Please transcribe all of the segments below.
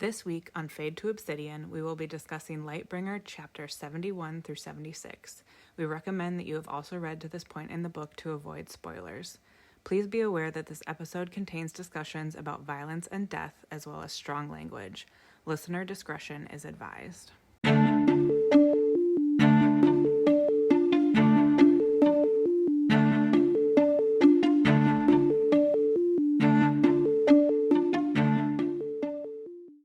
This week on Fade to Obsidian, we will be discussing Lightbringer chapter 71 through 76. We recommend that you have also read to this point in the book to avoid spoilers. Please be aware that this episode contains discussions about violence and death, as well as strong language. Listener discretion is advised.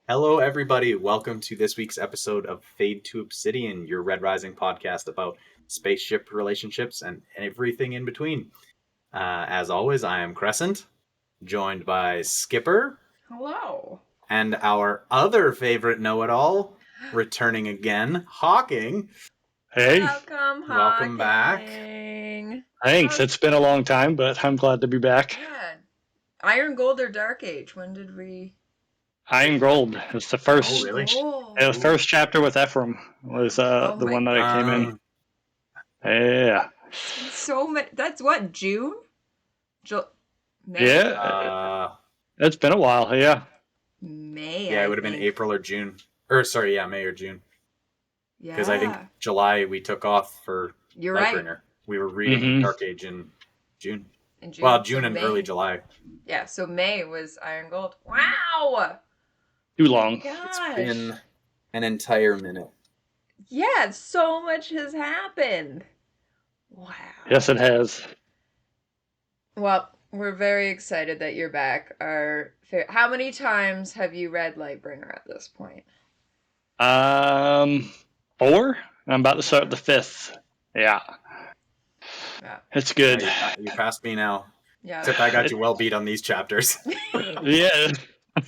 Hello, everybody. Welcome to this week's episode of Fade to Obsidian, your Red Rising podcast about spaceship relationships and everything in between. As always, I am Crescent, joined by Skipper. Hello. And our other favorite know-it-all, returning again, Hawking. Hey. Welcome back. Thanks. It's been a long time, but I'm glad to be back. Yeah. Iron Gold or Dark Age? When did we... Iron Gold. It's the first. Oh, really? The first chapter with Ephraim was the one that I came in. Yeah. So many. That's what, June? May? Yeah. It's been a while. Yeah. May. Yeah, it would have been April or June. May or June. Yeah. Because I think July we took off for Lightbringer. Right. We were reading Dark Age in June. Well, June and early July. Yeah, so May was Iron Gold. Wow! Too long. Gosh. It's been an entire minute. Yeah, so much has happened. Wow. Yes, it has. Well, we're very excited that you're back. How many times have you read Lightbringer at this point? 4. I'm about to start the 5th. Yeah. It's good. You passed me now. Yeah. Except I got you well beat on these chapters. Yeah.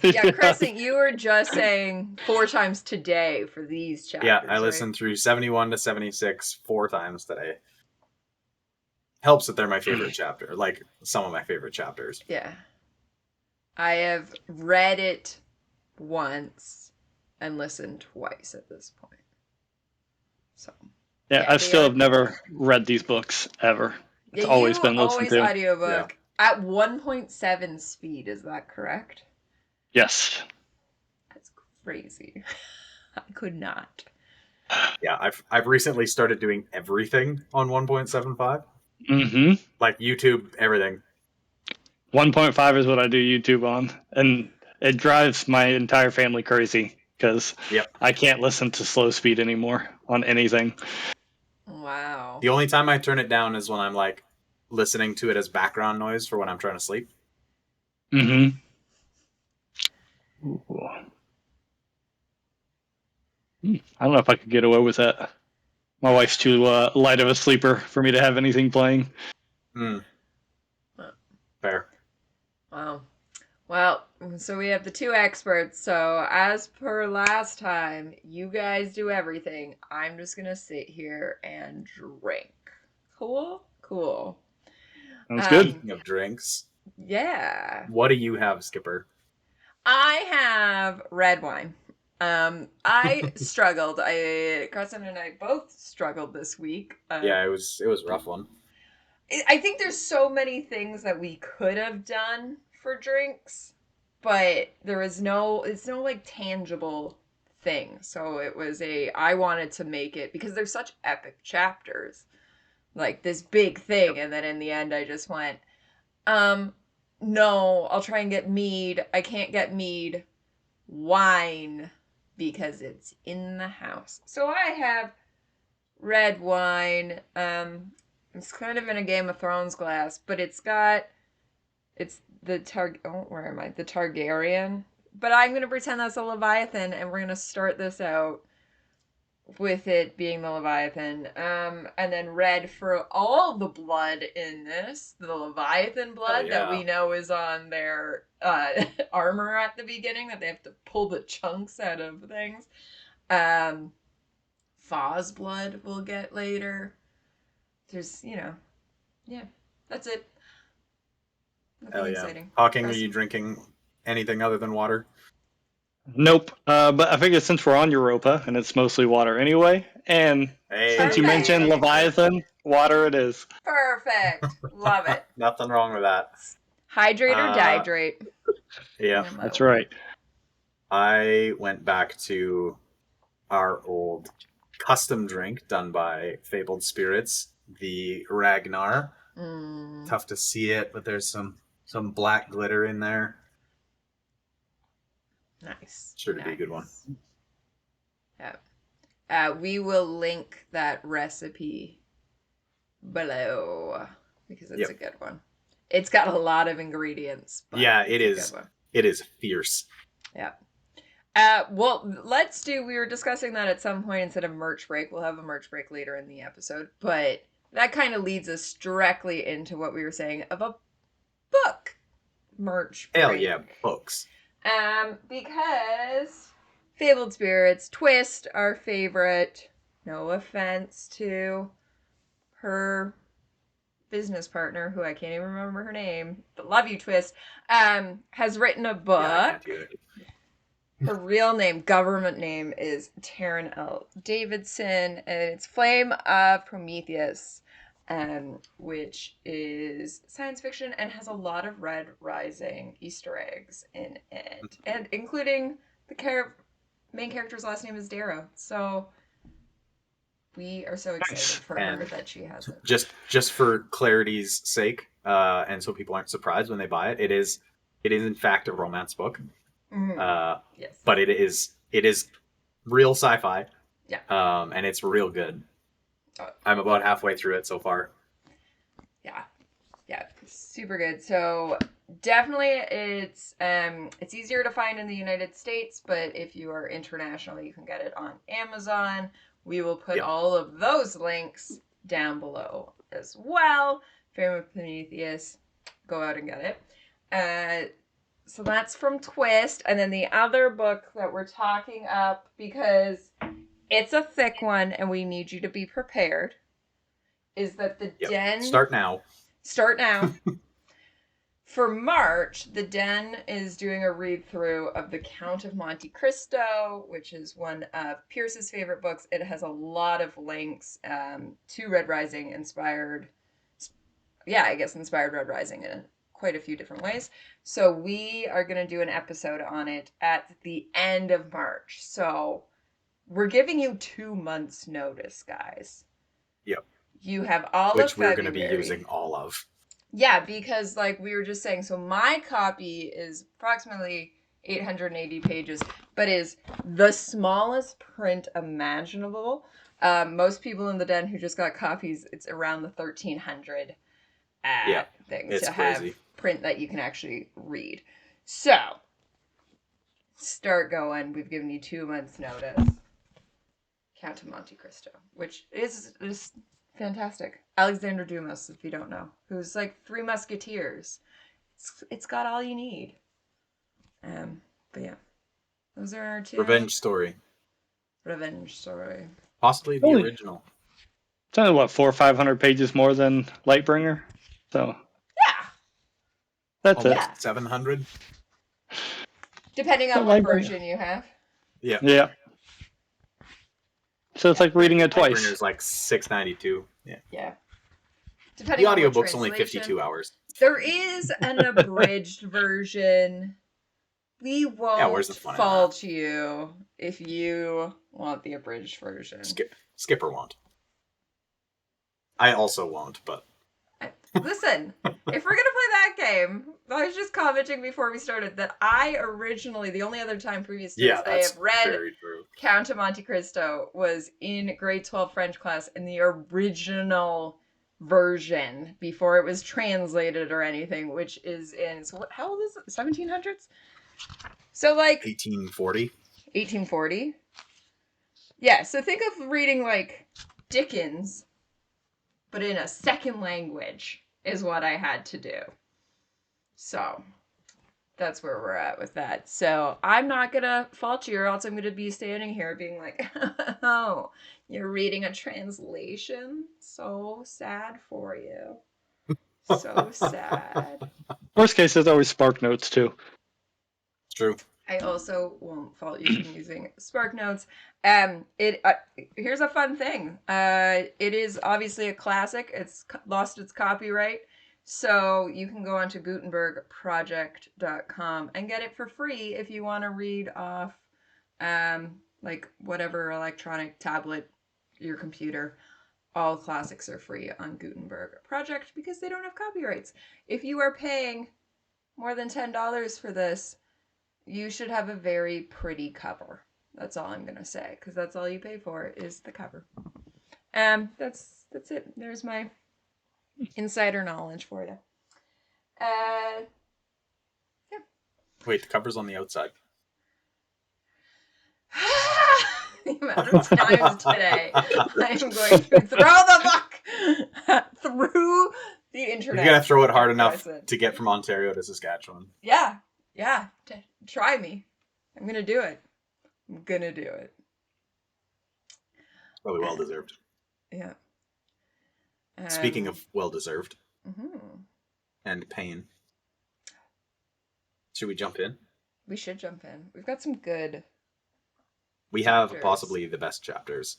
Yeah, Crescent, you were just saying 4 times today for these chapters. Yeah, I listened through 71 to 76 4 times today. Helps that they're my favorite chapter, like some of my favorite chapters. Yeah. I have read it once and listened twice at this point. So. Yeah, I still have never read these books ever. It's always been listened to. Audiobook at 1.7 speed, is that correct? Yes. That's crazy. I could not. Yeah, I've recently started doing everything on 1.75. Mm-hmm. Like YouTube, everything. 1.5 is what I do YouTube on, and it drives my entire family crazy because I can't listen to slow speed anymore on anything. Wow. The only time I turn it down is when I'm like listening to it as background noise for when I'm trying to sleep. Mm-hmm. Ooh. I don't know if I could get away with that. My wife's too light of a sleeper for me to have anything playing. Fair. Wow. Well, so we have the 2 experts. So as per last time, you guys do everything. I'm just going to sit here and drink. Cool? Cool. Sounds good. Speaking of drinks. Yeah. What do you have, Skipper? I have red wine. I struggled. Crescent and I both struggled this week. Yeah, it was a rough one. I think there's so many things that we could have done for drinks, but it's no like tangible thing. So it was I wanted to make it because there's such epic chapters, like this big thing, and then in the end I just went, no, I'll try and get mead. I can't get mead. Wine, because it's in the house. So I have red wine. It's kind of in a Game of Thrones glass, but it's the the Targaryen. But I'm going to pretend that's a Leviathan, and we're going to start this out with it being the Leviathan. And then red for all the blood in this, the Leviathan blood that we know is on their armor at the beginning, that they have to pull the chunks out of things. Foz blood we'll get later. There's, that's it. Nothing exciting. Hawking, are you drinking anything other than water? Nope. But I figured since we're on Europa, and it's mostly water anyway, and since you mentioned Leviathan, water it is. Perfect. Love it. Nothing wrong with that. Hydrate or dihydrate. Yeah. That's right. I went back to our old custom drink done by Fabled Spirits, the Ragnar. Tough to see it, but there's some black glitter in there. Nice. Sure to be a good one. Yeah. We will link that recipe below because it's a good one. It's got a lot of ingredients. Yeah, it is. It is fierce. Yeah. Well, we were discussing that at some point instead of merch break. We'll have a merch break later in the episode, but that kind of leads us directly into what we were saying of a book merch break. Hell yeah, books. Because Fabled Spirits, Twist, our favorite, no offense to her business partner, who I can't even remember her name, but love you, Twist, has written a book. Yeah, I can't do it. Her real name, government name, is Taryn L. Davidson, and it's Flame of Prometheus, which is science fiction and has a lot of Red Rising Easter eggs in it, and including the main character's last name is Darrow. So we are so excited for her that she has it. Just for clarity's sake, and so people aren't surprised when they buy it, it is in fact a romance book. Yes. But it is real sci-fi. Yeah. And it's real good. I'm about halfway through it so far. Yeah, super good. So definitely it's easier to find in the United States, but if you are international, you can get it on Amazon. We will put all of those links down below as well. Flame of Prometheus, go out and get it. So that's from Twist. And then the other book that we're talking up, because it's a thick one and we need you to be prepared, is that the Den... Start now. For March, the Den is doing a read-through of The Count of Monte Cristo, which is one of Pierce's favorite books. It has a lot of links to Red Rising inspired Red Rising in quite a few different ways. So we are going to do an episode on it at the end of March. So we're giving you 2 months notice, guys. Yep. You have all which of February. We're going to be using all of. Yeah, because like we were just saying, so my copy is approximately 880 pages, but is the smallest print imaginable. Most people in the Den who just got copies, it's around the 1300 thing to have print that you can actually read. So, start going. We've given you 2 months notice. Count of Monte Cristo, which is fantastic. Alexander Dumas, if you don't know, who's like 3 Musketeers. It's got all you need. But yeah, those are our 2. Revenge story. Possibly the original. It's only 400 or 500 pages more than Lightbringer, so yeah, that's it. 700, depending on what version you have. Yeah. So it's like reading it twice. Lightbringer's like 692. Yeah. Depending the audiobook's only 52 hours. There is an abridged version. We won't fault you if you want the abridged version. Skipper won't. I also won't, but... Listen, if we're going to play that game, I was just commenting before we started that I originally, the only other time previous to this, I have read Count of Monte Cristo was in grade 12 French class in the original version before it was translated or anything, which is in, so how old is it? 1700s? So like 1840. Yeah, so think of reading like Dickens, but in a second language is what I had to do. So that's where we're at with that. So I'm not going to fault you, or else I'm going to be standing here being like, oh, you're reading a translation? So sad for you. So sad. Worst case, there's always Spark Notes, too. It's true. I also won't fault you for using Spark Notes. Here's a fun thing. It is obviously a classic. It's lost its copyright. So you can go onto gutenbergproject.com and get it for free if you want to read off like whatever electronic tablet, your computer. All classics are free on Gutenberg Project because they don't have copyrights. If you are paying more than $10 for this, you should have a very pretty cover. That's all I'm gonna say, because that's all you pay for is the cover. That's it. There's my insider knowledge for you. Yeah. Wait, the cover's on the outside. The amount of times today I'm going to throw the book through the internet. You're gonna throw it hard enough to get from Ontario to Saskatchewan. Yeah. Try me. I'm gonna do it. Probably well deserved. Yeah. Speaking of well deserved mhm. and pain, should we jump in? We should jump in. We've got some good. We have chapters. possibly the best chapters.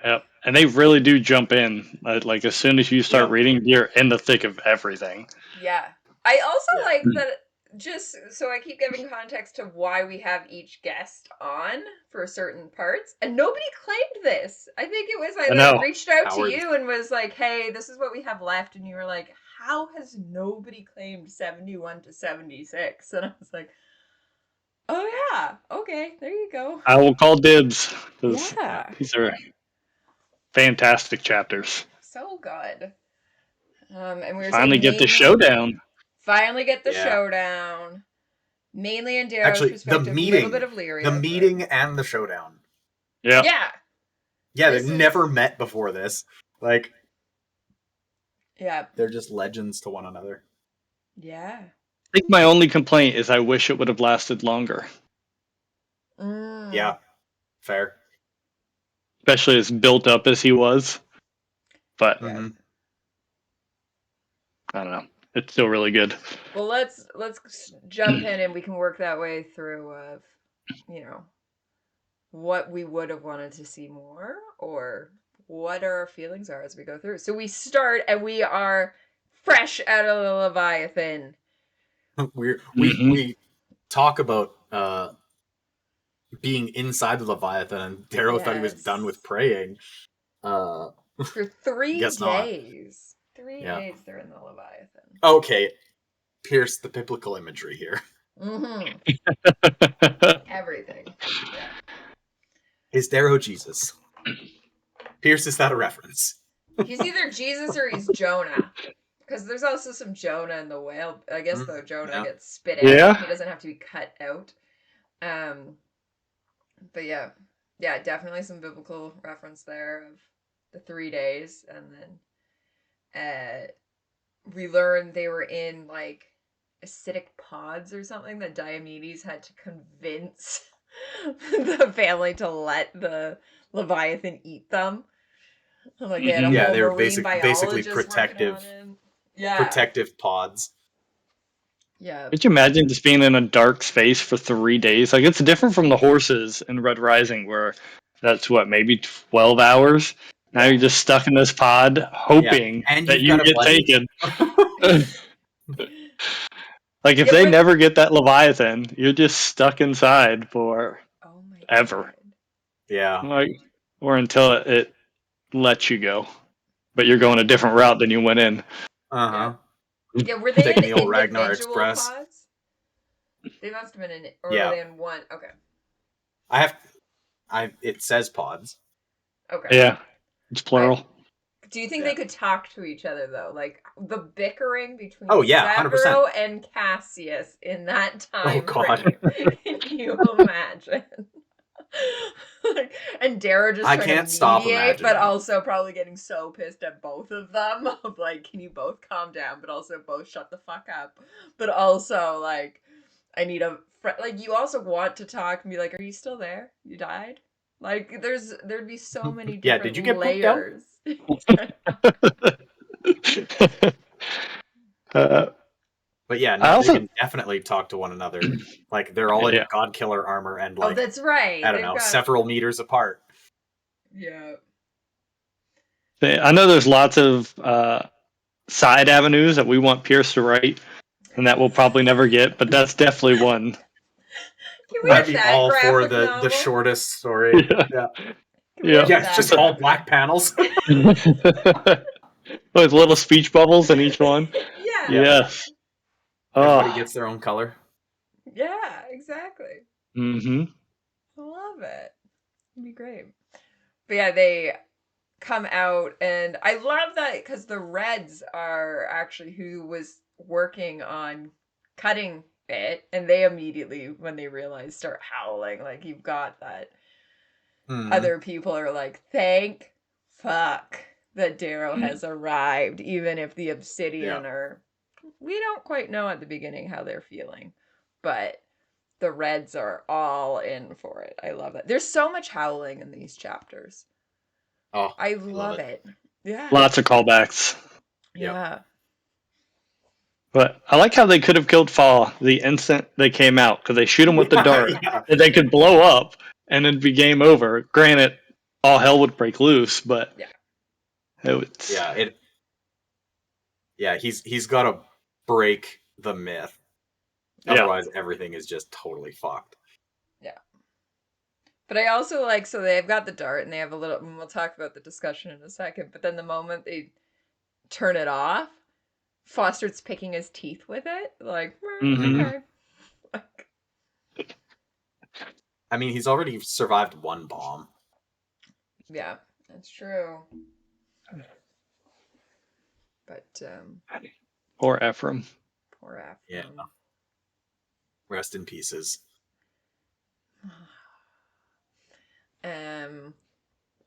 Yep. And they really do jump in. Like as soon as you start reading, you're in the thick of everything. Yeah. I also like that, just so I keep giving context to why we have each guest on for certain parts, and nobody claimed this. I think it was I reached out to you and was like, hey, this is what we have left, and you were like, how has nobody claimed 71 to 76? And I was like, oh yeah, okay, there you go. I will call dibs. Yeah. These are fantastic chapters. So good. And we were finally get the showdown. Finally get the showdown. Mainly in Darrow's Actually, perspective, the meeting, a little bit of Lyria. The meeting and the showdown. Yeah. Yeah, they've never met before this. Like, yeah, they're just legends to one another. Yeah. I think my only complaint is I wish it would have lasted longer. Yeah, fair. Especially as built up as he was. But I don't know. It's still really good. Well, let's jump in and we can work that way through what we would have wanted to see more or what our feelings are as we go through. So we start and we are fresh out of the Leviathan. We talk about being inside the Leviathan, and Darrow thought he was done with praying. For 3 days. Not. 3 days they're in the Leviathan. Okay, pierce the biblical imagery here. Everything. Yeah. Is Darrow Jesus? Pierce, is that a reference? He's either Jesus or he's Jonah. Because there's also some Jonah in the whale. I guess though Jonah gets spit out. Yeah. He doesn't have to be cut out. But yeah, definitely some biblical reference there of the 3 days, and then we learned they were in like acidic pods or something that Diomedes had to convince the family to let the Leviathan eat them. Like they had they were basically protective pods. Yeah. Could you imagine just being in a dark space for 3 days? Like, it's different from the horses in Red Rising, where that's maybe 12 hours. Now you're just stuck in this pod, hoping that you get taken. Like, if they never get that Leviathan, you're just stuck inside for ever. Yeah. Like, or until it lets you go. But you're going a different route than you went in. Yeah, were they in the old Ragnar Express pods? They must have been in, or were they in one? Okay. It says pods. Okay. Yeah, it's plural. Do you think they could talk to each other though? Like the bickering between 100%. and Cassius in that time. Oh God. Can you imagine? And Darrow just trying to mediate, but also probably getting so pissed at both of them of like, can you both calm down, but also both shut the fuck up, but also like, I need a like, you also want to talk and be like, are you still there? You died? Like, there'd be so many different did you get layers. But yeah, no, they can definitely talk to one another. Like, they're all in God Killer armor and like, that's right. I don't know, several meters apart. Yeah. I know there's lots of side avenues that we want Pierce to write, and that we'll probably never get. But that's definitely one. Can we I'd have be that all for graphic the novel? shortest story. Yeah, Can we have yeah, that it's just all graphic black panels. With little speech bubbles in each one. Yeah. Yes. Everybody Oh. gets their own color. Yeah, exactly. Mm-hmm. I love it. It'd be great. But yeah, they come out, and I love that because the Reds are actually who was working on cutting it, and they immediately, when they realize, start howling. Like, you've got that. Other people are like, thank fuck that Darrow has arrived, even if the Obsidian are. We don't quite know at the beginning how they're feeling, but the Reds are all in for it. I love that. There's so much howling in these chapters. Oh, I love it. Yeah. Lots of callbacks. Yeah. But I like how they could have killed Fall the instant they came out, because they shoot him with the dart. Yeah. And they could blow up and it'd be game over. Granted, all hell would break loose, but he's got to break the myth. Otherwise, everything is just totally fucked. Yeah. But I also like, so they've got the dart and they have a little, and we'll talk about the discussion in a second, but then the moment they turn it off, Foster's picking his teeth with it. Like, okay. I mean, he's already survived one bomb. Yeah, that's true. But, poor Ephraim. Poor Ephraim. Yeah. Rest in pieces. But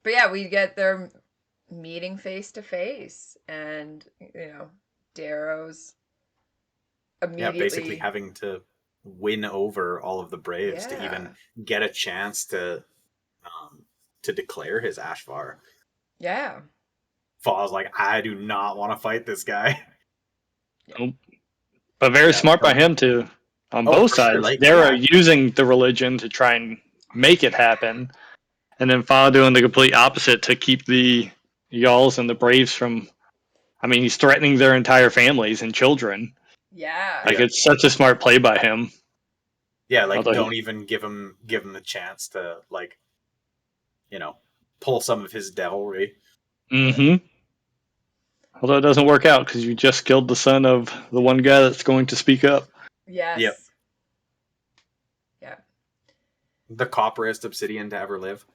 yeah, we get their meeting face to face, and Darrow's immediately basically having to win over all of the Braves to even get a chance to declare his Ashvar. Yeah. Fall's like, I do not want to fight this guy. Nope. But very smart by him too. On both sides, sure. they're using the religion to try and make it happen, and then Fall doing the complete opposite to keep the Yalls and the Braves from. I mean, he's threatening their entire families and children. Yeah. It's such a smart play by him. Yeah, like don't even give him the chance to pull some of his devilry. Mm-hmm. Although it doesn't work out because you just killed the son of the one guy that's going to speak up. Yes. Yep. Yeah. The copperest Obsidian to ever live.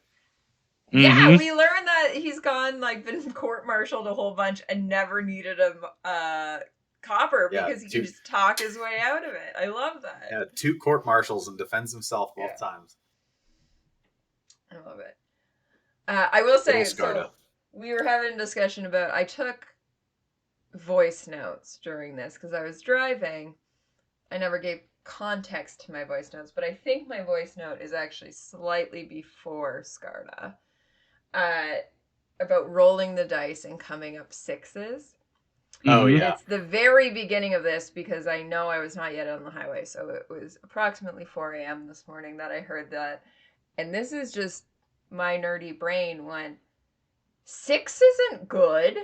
Yeah, we learned that he's been court-martialed a whole bunch and never needed a copper because he can just talk his way out of it. I love that. Yeah, 2 court-martials and defends himself both times. I love it. I will say, so we were having a discussion about, I took voice notes during this because I was driving. I never gave context to my voice notes, but I think my voice note is actually slightly before Skarda. About rolling the dice and coming up 6s. Oh, yeah. It's the very beginning of this because I know I was not yet on the highway. So it was approximately 4 a.m. this morning that I heard that. And this is just my nerdy brain went, 6 isn't good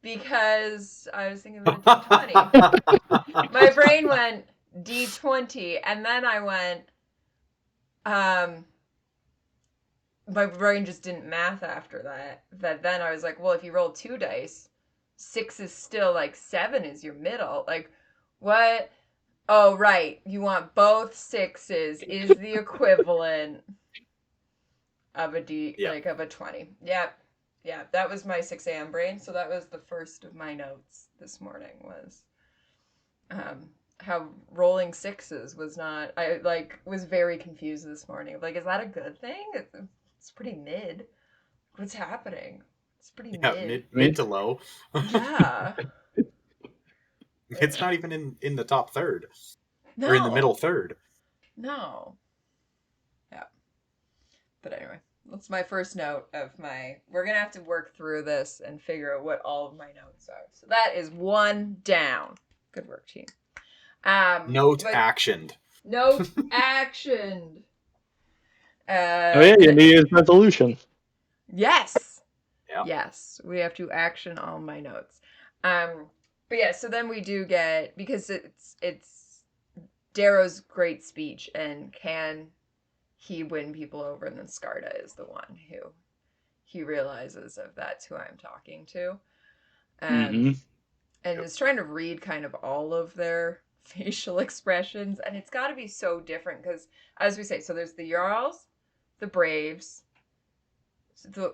because I was thinking of a D20. My brain went D20. And then I went, my brain just didn't math after that. Then I was like, well, if you roll 2 dice, 6 is still 7 is your middle. Like, what? Oh, right. You want both 6s is the equivalent of a D, of a 20. Yep. Yeah, that was my 6 a.m. brain. So that was the first of my notes this morning was how rolling 6s was not. I was very confused this morning. Like, is that a good thing? It's pretty mid. What's happening? It's pretty mid to low. Yeah. It's not even in the top third. No. Or in the middle third. No. Yeah. But anyway, that's my first note of we're going to have to work through this and figure out what all of my notes are. So that is 1 down. Good work, team. Note actioned. Note actioned. Your New Year's resolution. Yes. Yeah. Yes, we have to action all my notes. But But yeah, so then we do get, because it's Darrow's great speech, and can he win people over, and then Skarda is the one who he realizes of that's who I'm talking to. Mm-hmm. And is trying to read kind of all of their facial expressions, and it's got to be so different because, as we say, so there's the Jarls, the Braves, the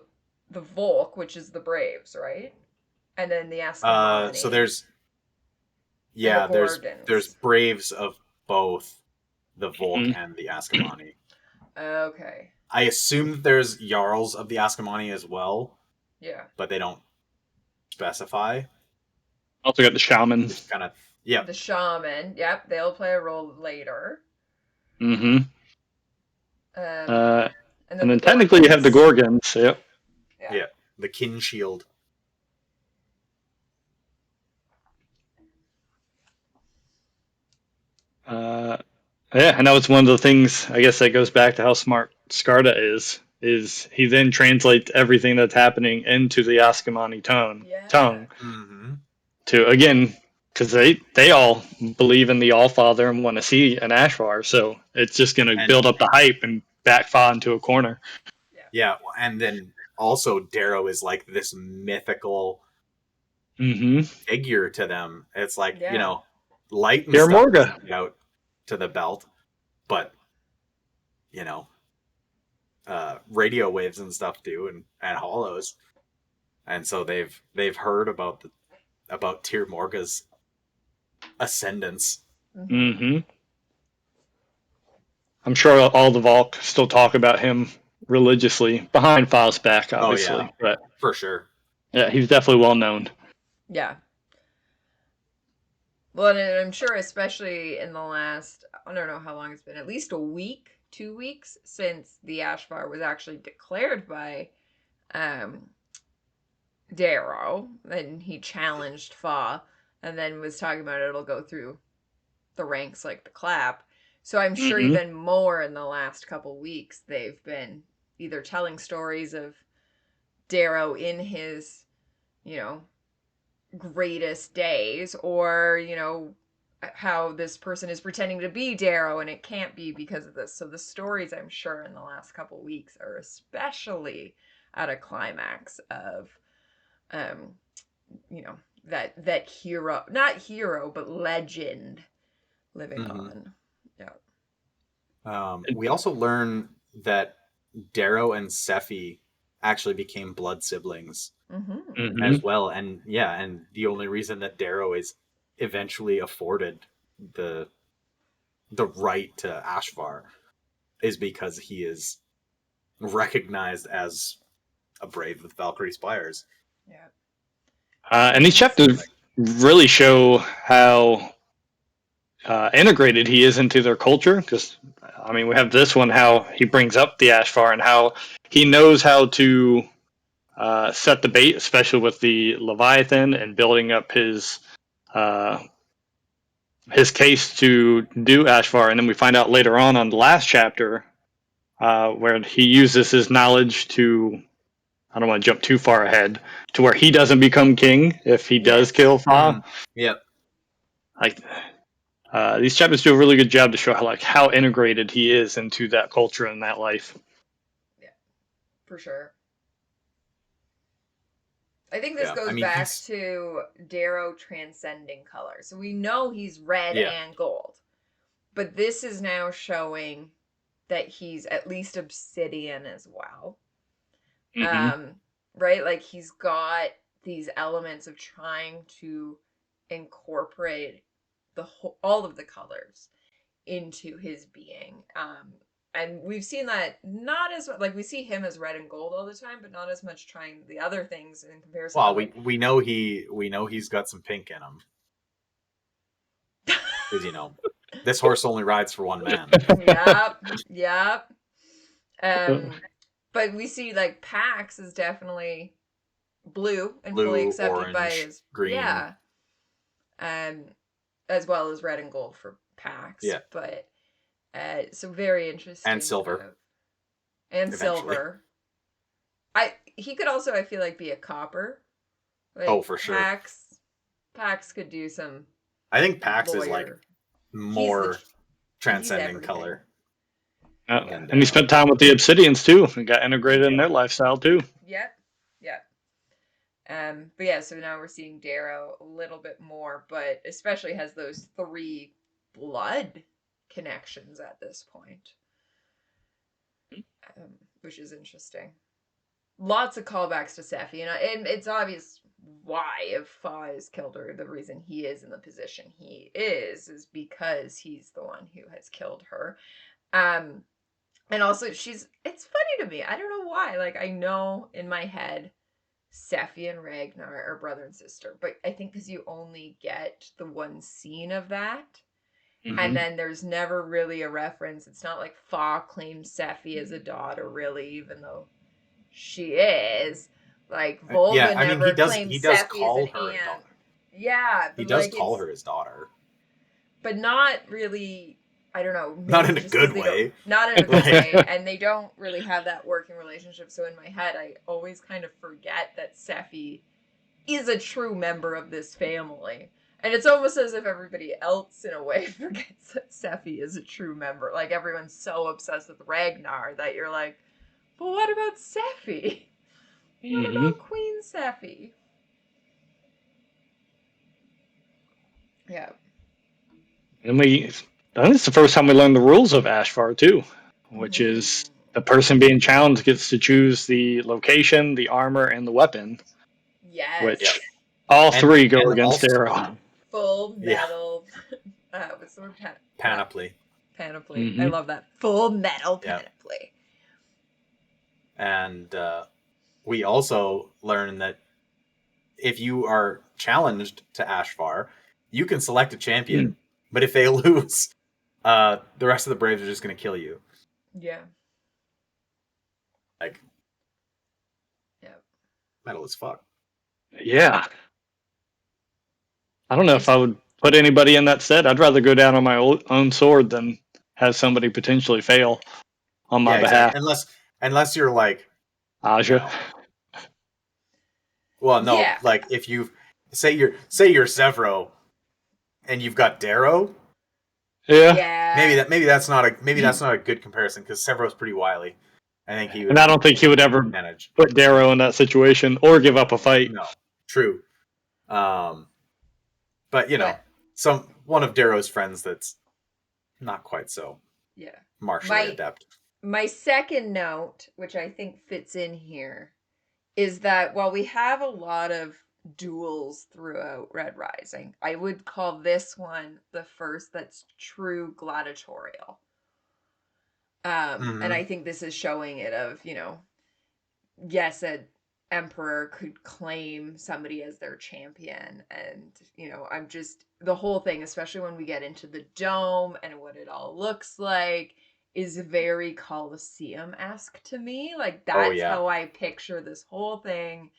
Volk, which is the Braves, right? And then the Askamani. So there's there's Braves of both the Volk and the Askamani. Okay. I assume there's Jarls of the Askamani as well. Yeah. But they don't specify. Also got the shaman. Kind of, yeah. The shaman, yep, they'll play a role later. Mm-hmm. And then the technically Gorgons. You have the Gorgons, yep. Yeah, the kin shield. Yeah, and that was one of the things, I guess, that goes back to how smart Skarda is he then translates everything that's happening into the Askamani tongue. Mm-hmm. To, again, because they all believe in the Allfather and want to see an Ashvar, so it's just going to build up the hype and backfire into a corner. Yeah, and then also Darrow is like this mythical figure to them. It's like, you know, light and stuff out to the belt, but, you know, radio waves and stuff do, and hollows. And so they've heard about Tir Morga's ascendance. Mm-hmm. I'm sure all the Volk still talk about him religiously behind Files back, obviously. Oh, yeah. But for sure. Yeah, he's definitely well known. Yeah. Well, and I'm sure, especially in the last, I don't know how long it's been, at least a week, 2 weeks since the Ashvar was actually declared by Darrow, and he challenged Fa, and then was talking about it'll go through the ranks like the clap. So I'm sure even more in the last couple weeks, they've been either telling stories of Darrow in his, you know, greatest days, or, you know, how this person is pretending to be Darrow and it can't be because of this. So the stories, I'm sure, in the last couple weeks are especially at a climax of, you know, that hero, not hero, but legend living on. Yeah. We also learn that Darrow and Sephi actually became blood siblings as well, and and the only reason that Darrow is eventually afforded the right to Ashvar is because he is recognized as a brave with Valkyrie Spires. Yeah. And these chapters really show how integrated he is into their culture, because I mean, we have this one, how he brings up the Ashvar and how he knows how to set the bait, especially with the Leviathan, and building up his case to do Ashvar. And then we find out later on the last chapter where he uses his knowledge to, I don't want to jump too far ahead, to where he doesn't become king if he does kill Fa. Yep. Like, these chapters do a really good job to show how integrated he is into that culture and that life. Yeah, for sure. I think this goes back to Darrow transcending color. So we know he's red and gold, but this is now showing that he's at least obsidian as well. Right? Like, he's got these elements of trying to incorporate all of the colors into his being. And we've seen that not as, like, we see him as red and gold all the time, but not as much trying the other things in comparison. Well, we know he's got some pink in him. Because, you know, this horse only rides for one man. Yep. But we see, like, Pax is definitely blue and fully accepted orange, by his green. Yeah. As well as red and gold for Pax. Yeah. But so very interesting. And silver. Silver. He could also, I feel like, be a copper. Like, for sure. Pax Pax could do some. I think Pax is like lawyer. more He's transcending everything. color. And he spent time with the Obsidians too, and got integrated in their lifestyle too. Yep. But yeah, so now we're seeing Darrow a little bit more, but especially has those 3 blood connections at this point, which is interesting. Lots of callbacks to Sephi, and it's obvious why, if Fa has killed her, the reason he is in the position he is because he's the one who has killed her. And also, it's funny to me. I don't know why. Like, I know in my head, Sephi and Ragnar are brother and sister, but I think because you only get the one scene of that, and then there's never really a reference. It's not like Fa claims Sephi as a daughter, really, even though she is. Like, Volga never claims Sephi as an aunt. Yeah, but he does call her his daughter, but not really. I don't know. Not in a good way. Not in a good way, and they don't really have that working relationship. So in my head, I always kind of forget that Sephi is a true member of this family. And it's almost as if everybody else, in a way, forgets that Sephi is a true member. Like, everyone's so obsessed with Ragnar that you're like, but what about Sephi? What about Queen Sephi? Yeah. And I think it's the first time we learned the rules of Ashfar too, which is the person being challenged gets to choose the location, the armor, and the weapon. Yes. Which all 3 go against Darrow. Full metal. What's the word? Panoply. Panoply. I love that. Full metal panoply. And we also learn that if you are challenged to Ashfar, you can select a champion. But if they lose, the rest of the Braves are just going to kill you. Yeah. Like, metal as fuck. Yeah. I don't know if I would put anybody in that set. I'd rather go down on my own sword than have somebody potentially fail on my behalf. Exactly. Unless you're like Aja. Well, no, like if you say you're Severo and you've got Darrow. Yeah. Maybe that's not a good comparison because Severo's pretty wily. I think he would. And I don't think he would ever put Darrow in that situation or give up a fight. No, true. But one of Darrow's friends that's not quite so martially adept. My second note, which I think fits in here, is that while we have a lot of duels throughout Red Rising, I would call this one the first that's true gladiatorial. And I think this is showing it of, yes, an emperor could claim somebody as their champion. And, I'm just, the whole thing, especially when we get into the dome and what it all looks like, is very Colosseum-esque to me. Like, that's how I picture this whole thing,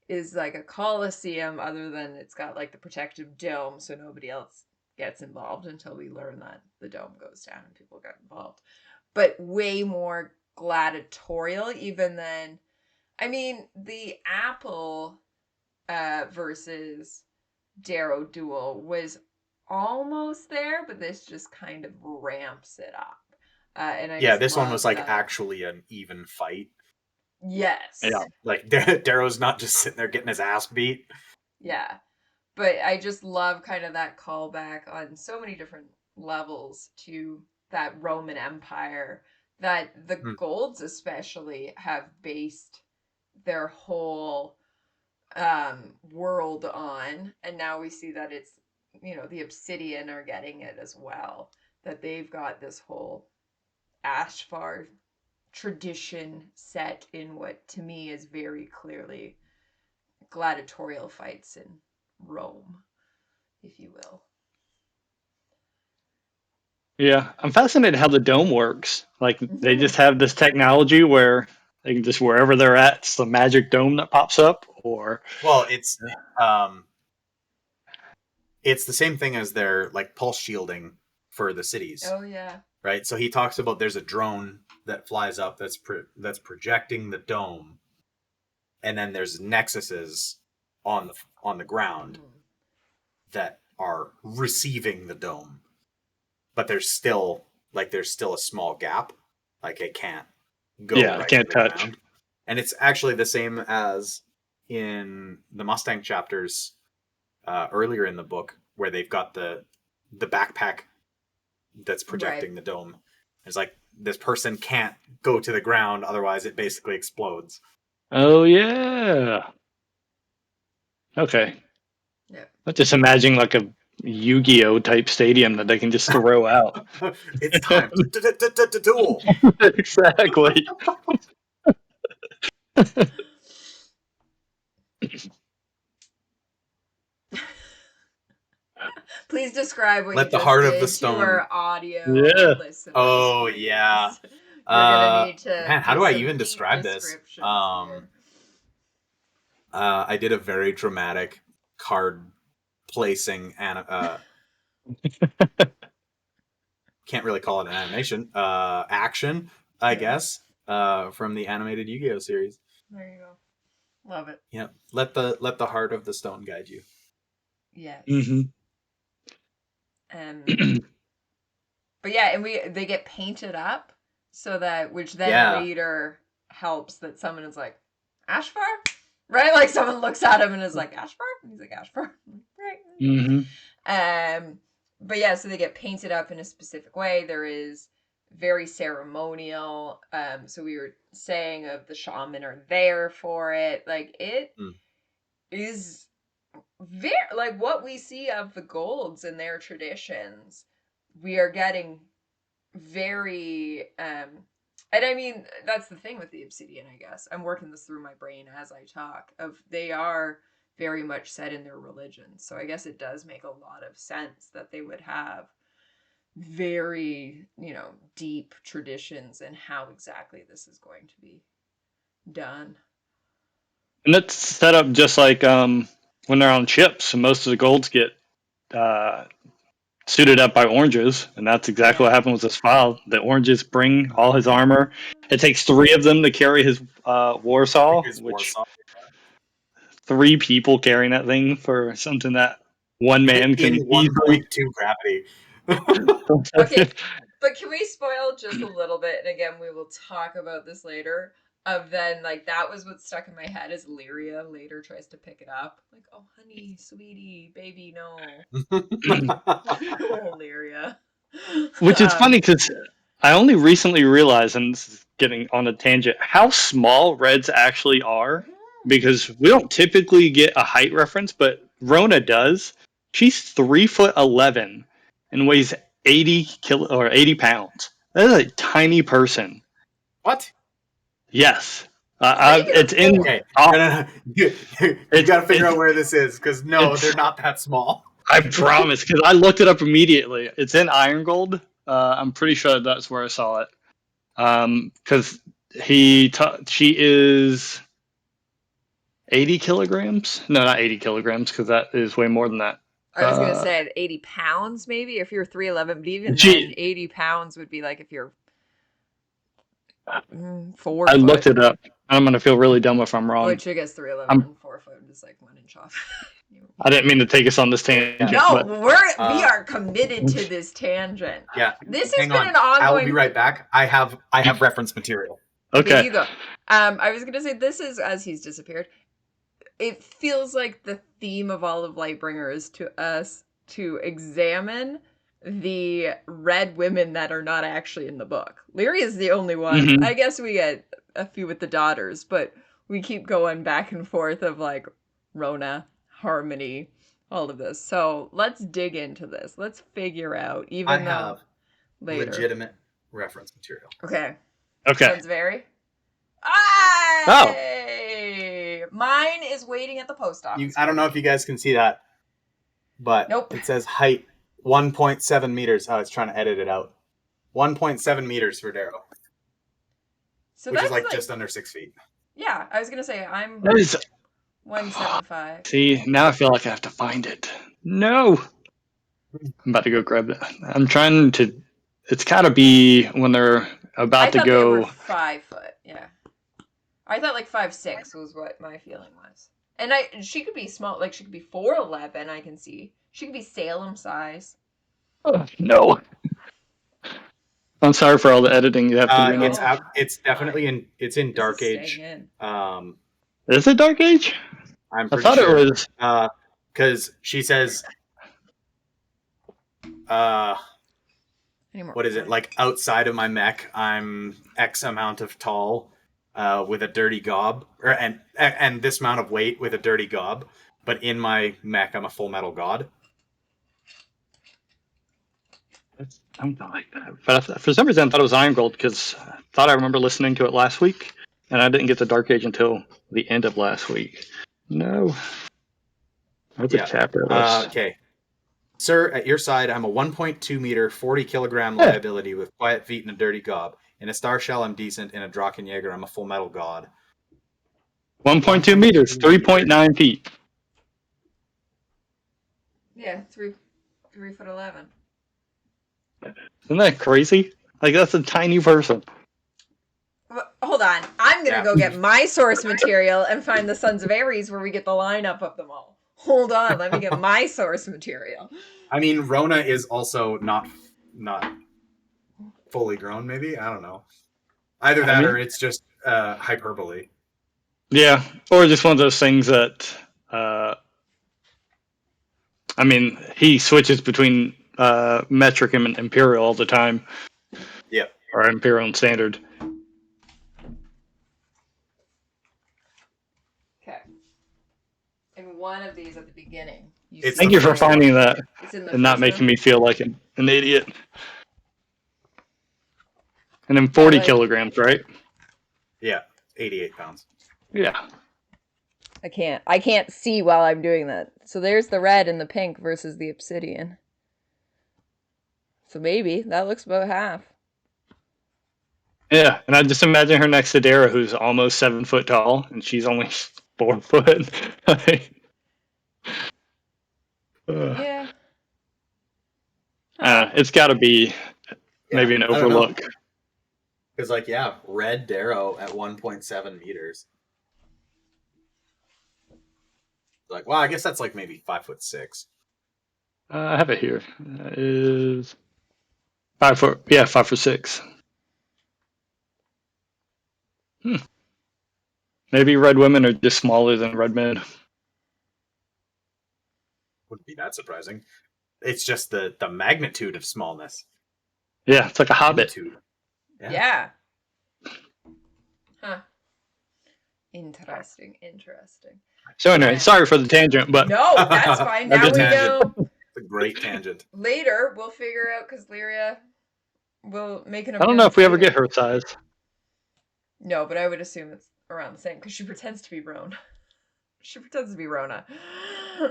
is like a Colosseum, other than it's got like the protective dome so nobody else gets involved until we learn that the dome goes down and people get involved. But way more gladiatorial even than, the Apple versus Darrow duel was almost there, but this just kind of ramps it up. And this one was like actually an even fight. Yes. Yeah. Like Darrow's not just sitting there getting his ass beat. Yeah. But I just love kind of that callback on so many different levels to that Roman Empire that the Golds especially have based their whole world on. And now we see that it's, the Obsidian are getting it as well. That they've got this whole Ashfar tradition set in what to me is very clearly gladiatorial fights in Rome, if you will. Yeah, I'm fascinated how the dome works. Like, they just have this technology where they can just, wherever they're at, it's the magic dome that pops up, or... Well, it's the same thing as their, like, pulse shielding for the cities. Oh, yeah. Right? So he talks about there's a drone that flies up that's projecting the dome, and then there's nexuses on the ground that are receiving the dome, but there's still a small gap, like it can't go right can't to the touch. ground. And it's actually the same as in the Mustang chapters earlier in the book, where they've got the backpack that's projecting the dome. It's like this person can't go to the ground, otherwise it basically explodes. Oh yeah. Okay. Yeah. I'm just imagining like a Yu-Gi-Oh type stadium that they can just throw out. It's time to duel. Exactly. Please describe what Let you the just heart of did the stone. to our audio Yeah. listeners. Oh please. yeah. You're gonna need to. Man, how do do I some even neat describe this? descriptions here. I did a very dramatic card placing and can't really call it an animation. Action, I guess. From the animated Yu-Gi-Oh series. There you go. Love it. Yeah. Let the heart of the stone guide you. Yes. Mm-hmm. But yeah, and they get painted up so that, which then later helps that someone is like, Ashfar? Right? Like someone looks at him and is like, Ashfar? And he's like, Ashfar. Right. Mm-hmm. But yeah, so they get painted up in a specific way. There is very ceremonial. So we were saying of the shaman are there for it. Like it is very like what we see of the Golds and their traditions. We are getting very and I mean that's the thing with the Obsidian, I guess. I'm working this through my brain as I talk of they are very much set in their religion. So I guess it does make a lot of sense that they would have very, deep traditions in how exactly this is going to be done. And it's set up just like when they're on ships, and most of the golds get suited up by oranges, and that's exactly what happened with this file. The oranges bring all his armor. It takes 3 of them to carry his Warsaw, which 3 people carrying that thing for something that one man can in 1.2 gravity. Okay, but can we spoil just a little bit? And again, we will talk about this later. Of then, like, that was what stuck in my head as Lyria later tries to pick it up. Like, oh, honey, sweetie, baby, no. Oh, Lyria. Which is funny because I only recently realized, and this is getting on a tangent, how small Reds actually are. Because we don't typically get a height reference, but Rona does. She's 3'11" and weighs 80 pounds. That is a tiny person. What? Yes. It's in. Okay. No. You got to figure out where this is, because they're not that small. I promise, because I looked it up immediately. It's in Iron Gold. I'm pretty sure that's where I saw it. Because she is 80 kilograms. No, not 80 kilograms, because that is way more than that. I was gonna say 80 pounds, maybe if you're 3'11", but even then, 80 pounds would be like if you're 4 I foot. looked it up. I'm gonna feel really dumb if I'm wrong. Which I guess 3'11" and 4 foot is like 1 inch off. I didn't mean to take us on this tangent. No, we are committed to this tangent. Yeah, this has been an ongoing. I will be right back. I have reference material. Okay. There you go. I was gonna say this is as he's disappeared. It feels like the theme of all of Lightbringer is to us to examine the red women that are not actually in the book. Lyria is the only one. Mm-hmm. I guess we get a few with the daughters, but we keep going back and forth of like Rona, Harmony, all of this. So let's dig into this. Let's figure out, even though later. Legitimate reference material. Okay. Okay. Very. Mine is waiting at the post office. I don't know if you guys can see that, but it says height 1.7 meters. Oh, it's trying to edit it out. 1.7 meters for Darrow. So which is like just under 6 feet. Yeah, I was going to say I'm 175. See, now I feel like I have to find it. No! I'm about to go grab it. I'm trying to... It's got to be when they're about to go... They were 5 foot, yeah. I thought like 5'6" was what my feeling was. And she could be small, like she could be 4'11", I can see. She could be Salem size. No. I'm sorry for all the editing you have to do. It's definitely it's in Dark Age. Is it Dark Age? I'm pretty sure. It was. Because she says, what is it? Like, outside of my mech, I'm X amount of tall with a dirty gob. And this amount of weight with a dirty gob. But in my mech, I'm a full metal god. I'm not like that. But for some reason, I thought it was Iron Gold because I thought I remember listening to it last week. And I didn't get to Dark Age until the end of last week. No. That's a chapter list. Okay. Sir, at your side, I'm a 1.2 meter, 40 kilogram liability with quiet feet and a dirty gob. In a Star Shell, I'm decent. In a Drachenjäger, I'm a full metal god. 1.2 meters, 3.9 feet. Yeah, 3'11". Isn't that crazy? Like, that's a tiny person. Hold on. I'm going to go get my source material and find the Sons of Ares where we get the lineup of them all. Hold on. Let me get my source material. I mean, Rona is also not fully grown, maybe? I don't know. Either that or it's just hyperbole. Yeah, or just one of those things that... I mean, he switches between metric and imperial all the time. Yeah. Or imperial and standard. Okay. And one of these at the beginning. Thank you for finding that and not making one? me feel like an idiot. And then 40 kilograms, right? Yeah, 88 pounds. Yeah. I can't see while I'm doing that. So there's the red and the pink versus the obsidian. So maybe that looks about half. Yeah, and I just imagine her next to Dara, who's almost 7 foot tall, and she's only 4 foot. Yeah. It's got to be maybe an overlook. Because, red Darrow at 1.7 meters. Like, well, I guess that's like maybe 5'6". I have it here. That is 5 foot. Yeah, 5'6". Maybe red women are just smaller than red men. Wouldn't be that surprising. It's just the magnitude of smallness. Yeah, it's like a hobbit. Yeah. Huh. Interesting. So anyway, sorry for the tangent, but no, that's fine. Now we know. It's a great tangent. Later, we'll figure out because Lyria will make an. I don't know if we ever get her size. No, but I would assume it's around the same because she pretends to be Rona. She pretends to be Rona.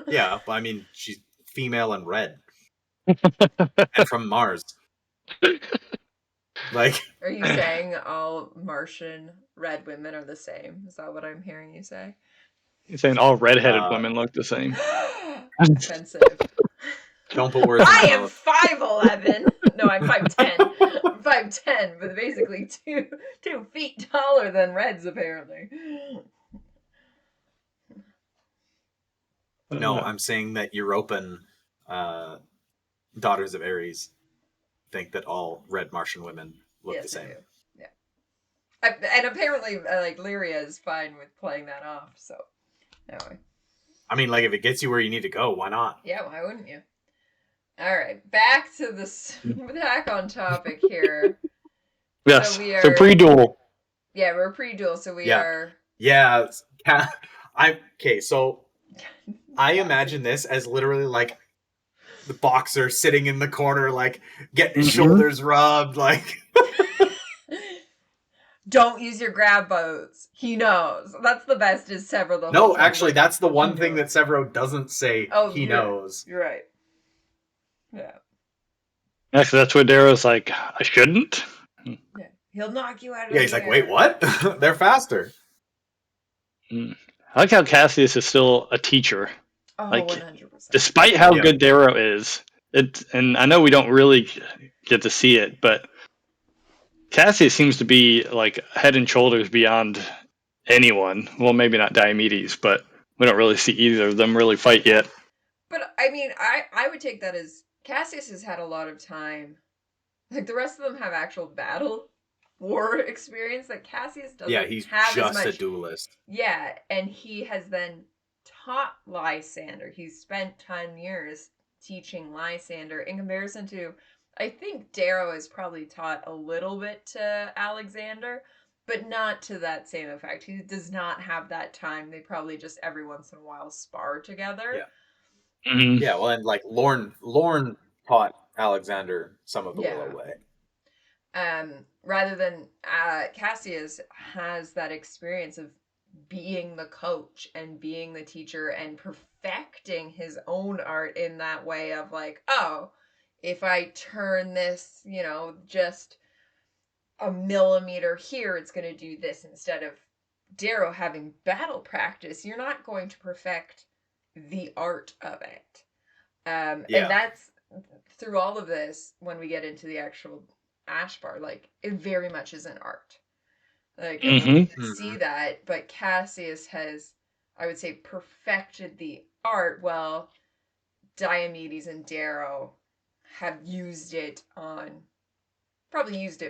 Yeah, but I mean, she's female and red, and from Mars. Like, are you saying all Martian red women are the same? Is that what I'm hearing you say? You're saying all redheaded women look the same. Offensive. Don't put words. I am 5'11". No, I'm 5'10". 5'10", but basically 2 feet taller than Reds, apparently. No, I'm saying that European daughters of Ares think that all red Martian women look the same. Yeah. And apparently, Lyria is fine with playing that off, so anyway. I mean, if it gets you where you need to go, why not? Yeah, why wouldn't you? All right, back to this back on topic here. Yes, so pre-duel. Yeah, we're pre-duel, so we are. Yeah, so I imagine this as literally like the boxer sitting in the corner, like getting his shoulders rubbed, like. Don't use your grab bows. He knows. That's the best. Is Severo the No, actually, that's the one thing that Severo doesn't say. He knows. You're right. Yeah. Actually, that's what Darrow's like. I shouldn't. Yeah. He'll knock you out of he's like, wait, what? They're faster. I like how Cassius is still a teacher. Oh, 100%. Despite how good Darrow is, and I know we don't really get to see it, but Cassius seems to be like head and shoulders beyond anyone. Well, maybe not Diomedes, but we don't really see either of them really fight yet. But I mean, I would take that as Cassius has had a lot of time. Like the rest of them have actual battle war experience that Cassius doesn't have he's as just much. a duelist. Yeah, and he has then taught Lysander. He's spent 10 years teaching Lysander in comparison to, I think Darrow has probably taught a little bit to Alexander, but not to that same effect. He does not have that time. They probably just every once in a while spar together. Yeah. Mm-hmm. Yeah, well, and like Lorne taught Alexander some of the Willow Way. Rather than Cassius has that experience of being the coach and being the teacher and perfecting his own art in that way of like, oh, if I turn this, just a millimeter here, it's going to do this, instead of Darrow having battle practice. You're not going to perfect the art of it. And that's through all of this, when we get into the actual Ashbar, like it very much is an art. Like see that, but Cassius has, I would say, perfected the art, while Diomedes and Darrow have used it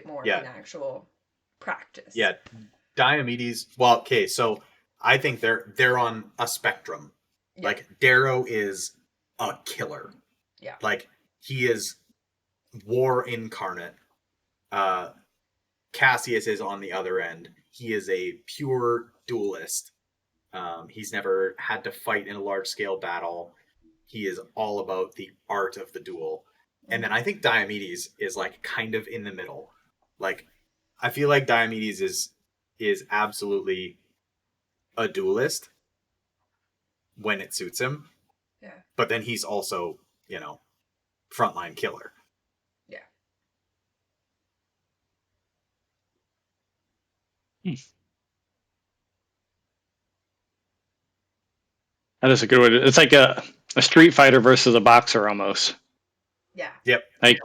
more in actual practice. Yeah, Diomedes. Well, okay, so I think they're on a spectrum. Yeah. Like Darrow is a killer. Yeah, like he is war incarnate. Cassius is on the other end. He is a pure duelist. He's never had to fight in a large scale battle. He is all about the art of the duel. And then I think Diomedes is like kind of in the middle. Like I feel like Diomedes is absolutely a duelist when it suits him. Yeah. But then he's also, frontline killer. That is a good way to, it's like a street fighter versus a boxer almost. Yeah. Yep. Like,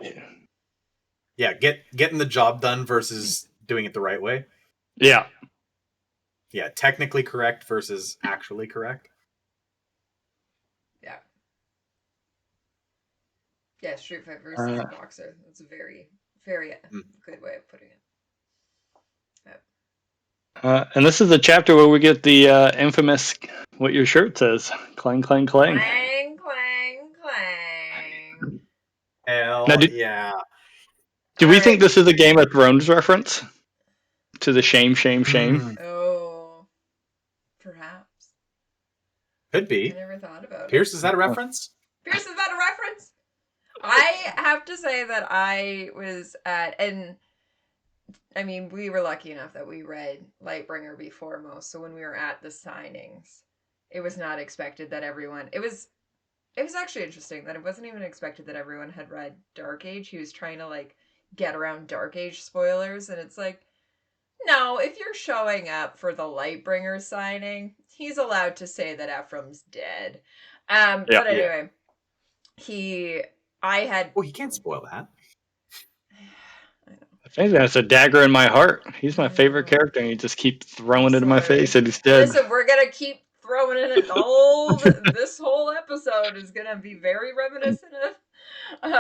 yeah, getting the job done versus doing it the right way. Yeah. Yeah, technically correct versus actually correct. Yeah. Yeah, street fighter versus a boxer. That's a very, very good way of putting it. And this is the chapter where we get the infamous what your shirt says. Clang, clang, clang. Clang, clang, clang. Hell now, yeah. Do we think this is a Game of Thrones reference? To the shame, shame, shame? Oh. Perhaps. Could be. I never thought about Pierce, it. is that a reference? Pierce, is that a reference? I have to say that I was at, and I mean, we were lucky enough that we read Lightbringer before most. So when we were at the signings, it was not expected that everyone. It was actually interesting that it wasn't even expected that everyone had read Dark Age. He was trying to get around Dark Age spoilers, and it's like, no, if you're showing up for the Lightbringer signing, he's allowed to say that Ephraim's dead. But anyway, he can't spoil that. I think that's a dagger in my heart. He's my favorite character, and you just keep throwing it in my face that he's dead. Listen, we're gonna keep throwing it in all. This whole episode is gonna be very reminiscent of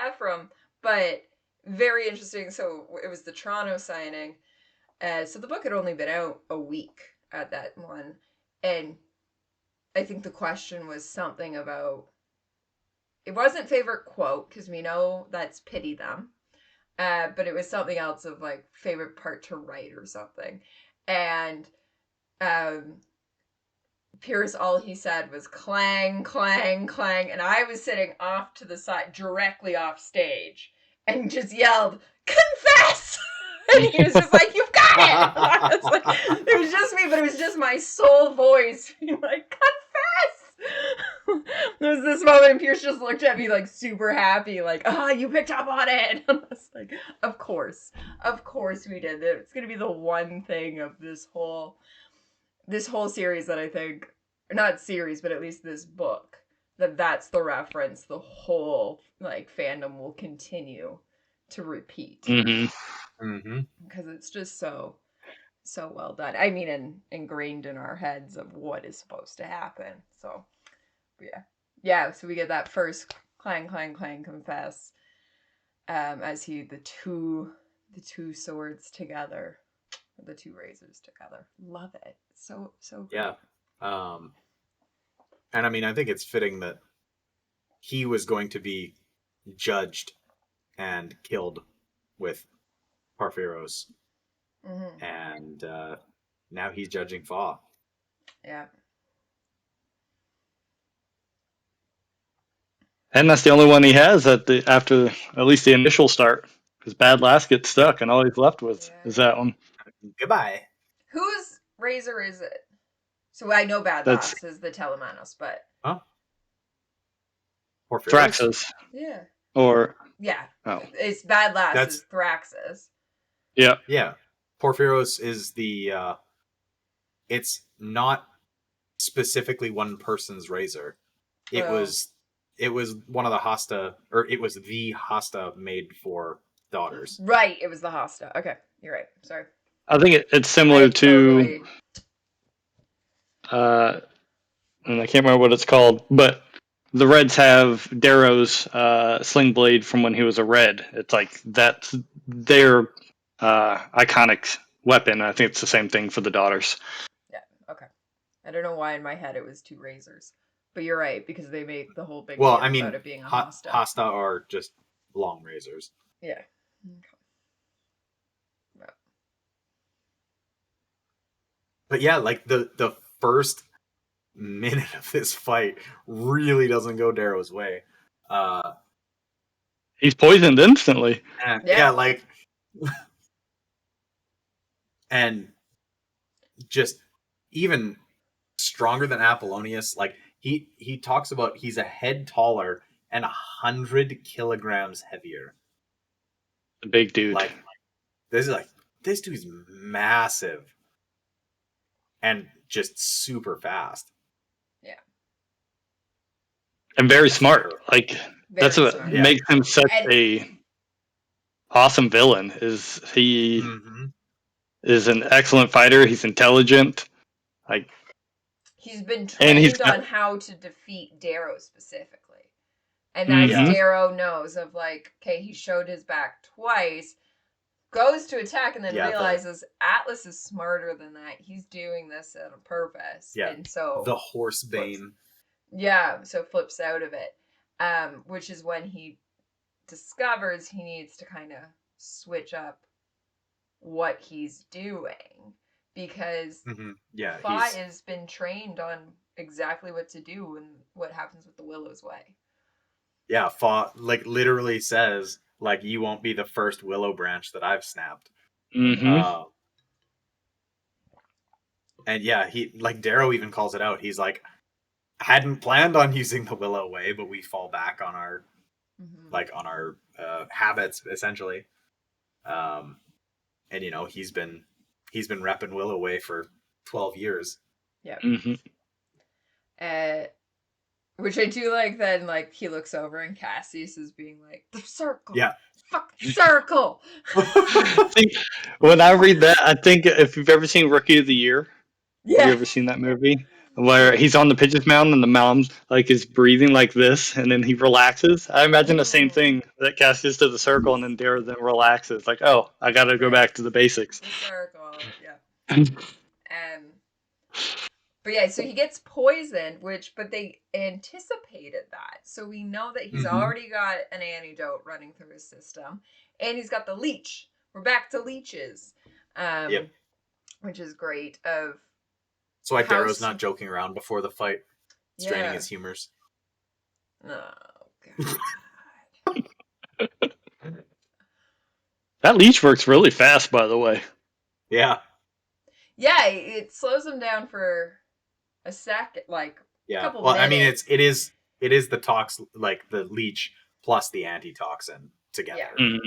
Ephraim, but very interesting. So it was the Toronto signing. So the book had only been out a week at that one, and I think the question was something about. It wasn't favorite quote, because we know that's pity them. But it was something else of favorite part to write or something. And Pierce, all he said was clang, clang, clang. And I was sitting off to the side, directly off stage, and just yelled, confess! And he was just like, you've got it! It was just me, but it was just my soul voice being like, confess! There was this moment, and Pierce just looked at me super happy, you picked up on it. And I was like, of course we did. It's gonna be the one thing of this whole series that I think, not series, but at least this book, that's the reference the whole fandom will continue to repeat. Mm-hmm. Because it's just so so well done. I mean, ingrained in our heads of what is supposed to happen. So, yeah. So we get that first clang, clang, clang, confess, as the two swords together, the two razors together. Love it. So good. Yeah. And I mean, I think it's fitting that he was going to be judged and killed with Porphyros. Mm-hmm. And now he's judging Fa. Yeah. And that's the only one he has after at least the initial start. Because Bad Lass gets stuck, and all he's left with is that one. Goodbye. Whose razor is it? So I know Bad Lass is the Telemanos, but Porphyros? Thraxus. Yeah. Or it's Bad Lass is Thraxus. Yeah. Yeah. Porphyros is the it's not specifically one person's razor. It was one of the Hasta, or it was the Hasta made for daughters. Right, it was the Hasta. Okay, you're right. Sorry. I think it's similar to and I can't remember what it's called, but the Reds have Darrow's sling blade from when he was a Red. It's like that's their iconic weapon. I think it's the same thing for the daughters. Yeah, okay. I don't know why in my head it was two razors. But you're right, because they make the whole big deal about it being a Hasta. Hasta are just long razors. Yeah. Okay. But yeah, like the first minute of this fight really doesn't go Darrow's way. He's poisoned instantly. Yeah, like and just even stronger than Apollonius. Like he talks about he's a head taller and 100 kilograms heavier. The big dude. Like this dude's massive and just super fast. Yeah. And very smart. Like that's what makes him such a awesome villain. Is he is an excellent fighter. He's intelligent. Like he's been trained on how to defeat Darrow specifically. And as Darrow knows of like, okay, he showed his back twice, goes to attack and then realizes Atlas is smarter than that. He's doing this on purpose. Yeah. And so the Horsebane. So flips out of it. Which is when he discovers he needs to kind of switch up what he's doing. Because Fa has been trained on exactly what to do and what happens with the Willow's Way. Yeah, Fa like literally says, like, you won't be the first willow branch that I've snapped. Mm-hmm. And yeah, he like Darrow even calls it out. He's like, hadn't planned on using the Willow Way, but we fall back on our on our habits essentially. And you know, he's been repping Willow Way for 12 years. Yeah. Mm-hmm. Which I do like. Then like he looks over and Cassius is being like, the circle. Yeah. Fucking circle. When I read that, I think if you've ever seen Rookie of the Year, have you ever seen that movie? Where he's on the pitcher's mound and the mound like is breathing like this, and then he relaxes. I imagine the same thing that Cassius to the circle, and then Darrow then relaxes. Like, oh, I got to go back to the basics. The circle, yeah. But yeah, so he gets poisoned, but they anticipated that, so we know that he's already got an antidote running through his system, and he's got the leech. We're back to leeches, which is great. That's why Darrow's not joking around before the fight, straining his humors. Oh, God. That leech works really fast, by the way. Yeah. Yeah, it slows him down for a second, like a couple minutes. I mean, it is the tox, like the leech plus the antitoxin together. Yeah. Mm-hmm.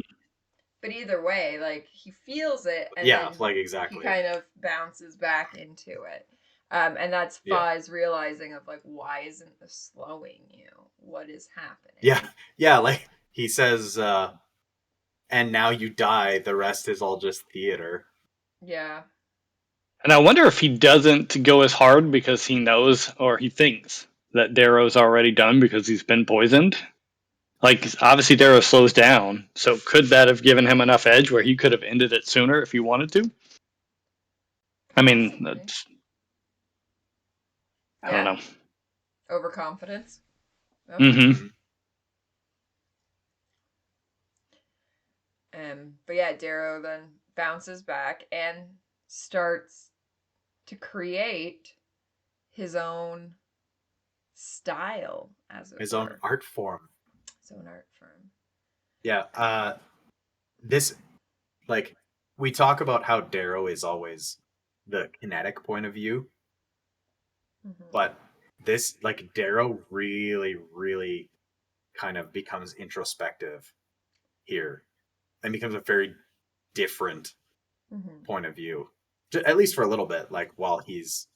But either way, like he feels it, and then like exactly, he kind of bounces back into it. And that's Fa's realizing of like, why isn't this slowing you? What is happening? Yeah. Like he says, and now you die. The rest is all just theater. Yeah. And I wonder if he doesn't go as hard because he knows or he thinks that Darrow's already done because he's been poisoned. Like, obviously, Darrow slows down. So could that have given him enough edge where he could have ended it sooner if he wanted to? I mean, that's, I don't know. Overconfidence. Oh. Mm-hmm. But yeah, Darrow then bounces back and starts to create his own style, as it His were. own art form. His own art form. Yeah. This, like, we talk about how Darrow is always the kinetic point of view, but this, like, Darrow really, really kind of becomes introspective here and becomes a very different point of view, at least for a little bit, like while he's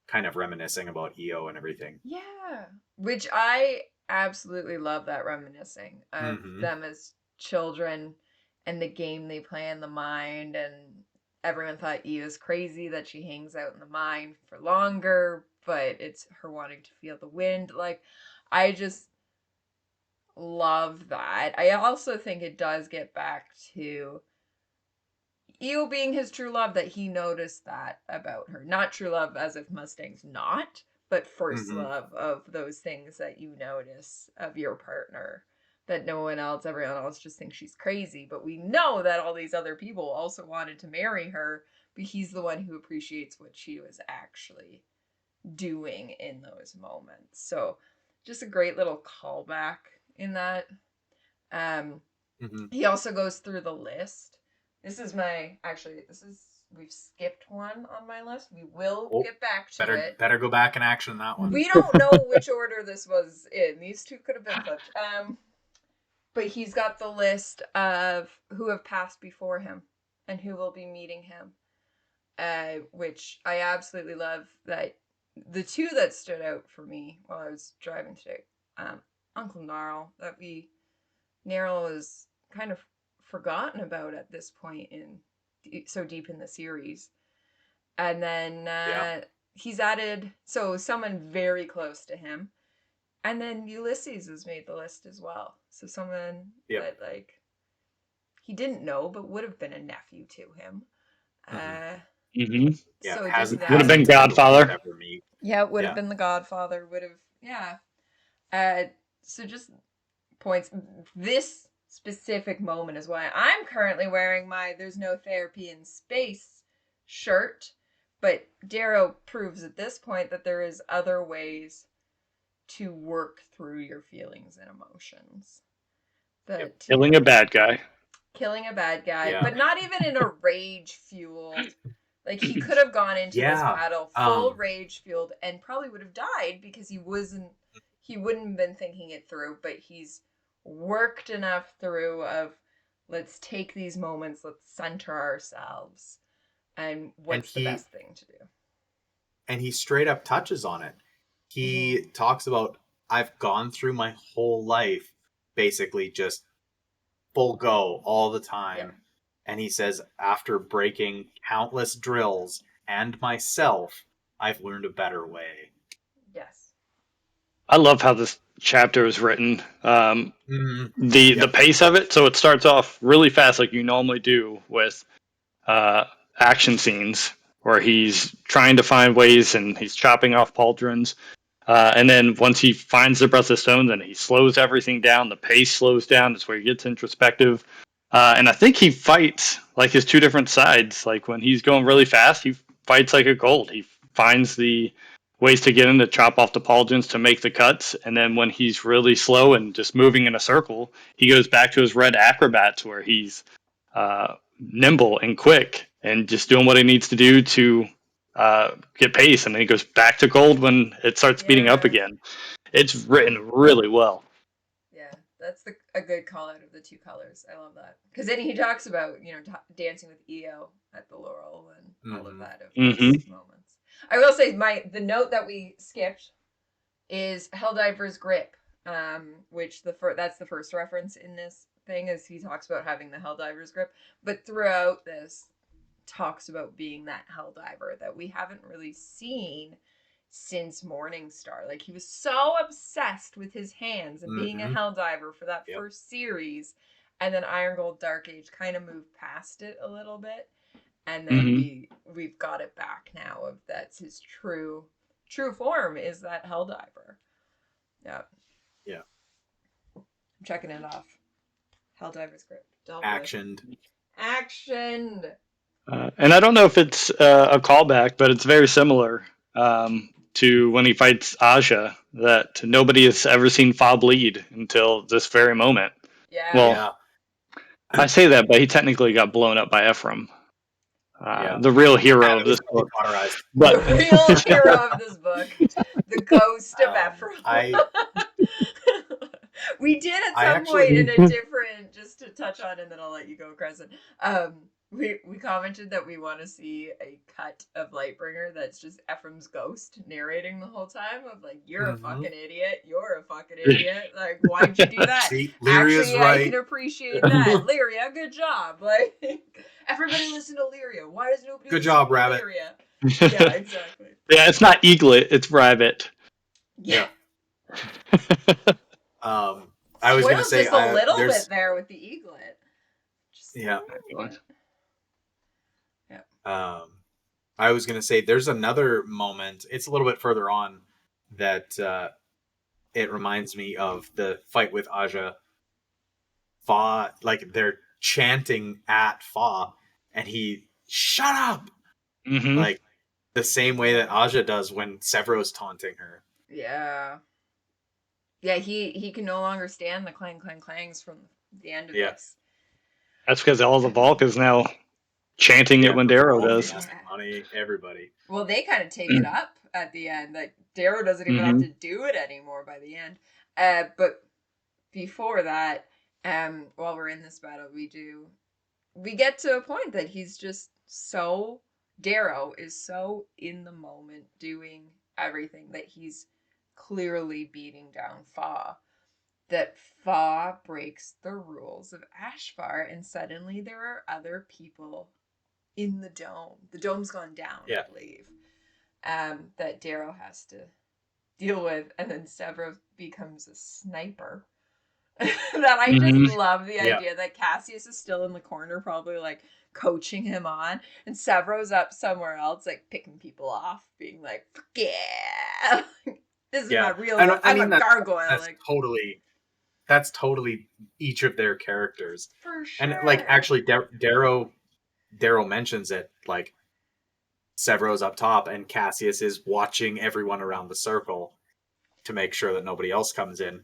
kind of reminiscing about EO and everything. Yeah, which I absolutely love, that reminiscing of them as children and the game they play in the mind. And everyone thought EO is crazy that she hangs out in the mine for longer, but it's her wanting to feel the wind. Like, I just love that. I also think it does get back to EO being his true love, that he noticed that about her. Not true love as if Mustang's not, but first love of those things that you notice of your partner that no one else, everyone else just thinks she's crazy. But we know that all these other people also wanted to marry her, but he's the one who appreciates what she was actually doing in those moments. So just a great little callback in that. He also goes through the list. We've skipped one on my list. We will get back to it. Better go back and action that one. We don't know which order this was in. These two could have been flipped. But he's got the list of who have passed before him and who will be meeting him. Which I absolutely love. That the two that stood out for me while I was driving today, Uncle Gnarl, Gnarl was kind of forgotten about at this point so deep in the series. And then he's added someone very close to him. And then Ulysses has made the list as well. So someone that, like, he didn't know but would have been a nephew to him. So would have been Godfather. Yeah, it would have been the Godfather. So just points. This specific moment is why I'm currently wearing my "There's No Therapy in Space" shirt. But Darrow proves at this point that there is other ways to work through your feelings and emotions. Killing a bad guy, but not even in a rage-fueled. Like, he could have gone into this battle full rage-fueled and probably would have died because he wouldn't have been thinking it through. But he's worked enough through of, let's take these moments, let's center ourselves, and what's the best thing to do. And he straight up touches on it. He talks about, I've gone through my whole life basically just full go all the time. Yeah. And he says, after breaking countless drills and myself, I've learned a better way. Yes. I love how this chapter is written. The pace of it, so it starts off really fast like you normally do with action scenes where he's trying to find ways and he's chopping off pauldrons. And then once he finds the Breath of Stone, then he slows everything down. The pace slows down. That's where he gets introspective. And I think he fights like his two different sides. Like when he's going really fast, he fights like a Gold. He finds the ways to get in to chop off the pauldrons to make the cuts. And then when he's really slow and just moving in a circle, he goes back to his red acrobats where he's nimble and quick and just doing what he needs to do to get pace. And then he goes back to Gold when it starts speeding up again. It's written really well. Yeah, that's a good call out of the two colors. I love that. Because then he talks about, dancing with EO at the Laurel and all of that of those moments. I will say the note that we skipped is Helldiver's grip, which that's the first reference in this thing, is he talks about having the Helldiver's grip. But throughout this, talks about being that Helldiver that we haven't really seen since Morningstar. Like, he was so obsessed with his hands and being a Helldiver for that first series, and then Iron Gold Dark Age kind of moved past it a little bit, and then we've got it back now of that's his true form, is that Helldiver. Yeah. I'm checking it off. Helldiver script. Actioned. And I don't know if it's a callback, but it's very similar to when he fights Aja, that nobody has ever seen Fa bleed until this very moment. Yeah. Well, I say that, but he technically got blown up by Ephraim. The real hero of this book. But the real hero of this book. The ghost of Ephraim. We did at some point in a different, just to touch on, and then I'll let you go, Crescent. We commented that we want to see a cut of Lightbringer that's just Ephraim's ghost narrating the whole time of like, you're a fucking idiot, you're a fucking idiot. Like, why'd you do that? See, Lyria's right. I can appreciate that. Lyria, good job. Like, everybody listen to Lyria. Why does nobody good job, Rabbit. Lyria? Yeah, exactly. Yeah, it's not Eaglet, it's Rabbit. Yeah. I was going to say just a little bit there with the Eaglet. I was going to say there's another moment. It's a little bit further on that it reminds me of the fight with Aja. Fa, like they're chanting at Fa, and he shut up, like the same way that Aja does when Severo's taunting her. Yeah. Yeah, he can no longer stand the clang clangs from the end of this. That's because all the Volk is now chanting it when Darrow does. Money, everybody. Well, they kind of take it up at the end. Like, Darrow doesn't even have to do it anymore by the end. But before that, while we're in this battle, we get to a point that he's just so, Darrow is so in the moment doing everything that he's clearly beating down Fa, that Fa breaks the rules of Ashvar, and suddenly there are other people in the dome. The dome's gone down, I believe. That Darrow has to deal with, and then Severo becomes a sniper. That I just love the idea that Cassius is still in the corner, probably like coaching him on, and Severo's up somewhere else, like picking people off, being like, yeah. This is not real. I'm a gargoyle. That's totally each of their characters. For sure. And like actually Darrow mentions it, like Severo's up top and Cassius is watching everyone around the circle to make sure that nobody else comes in.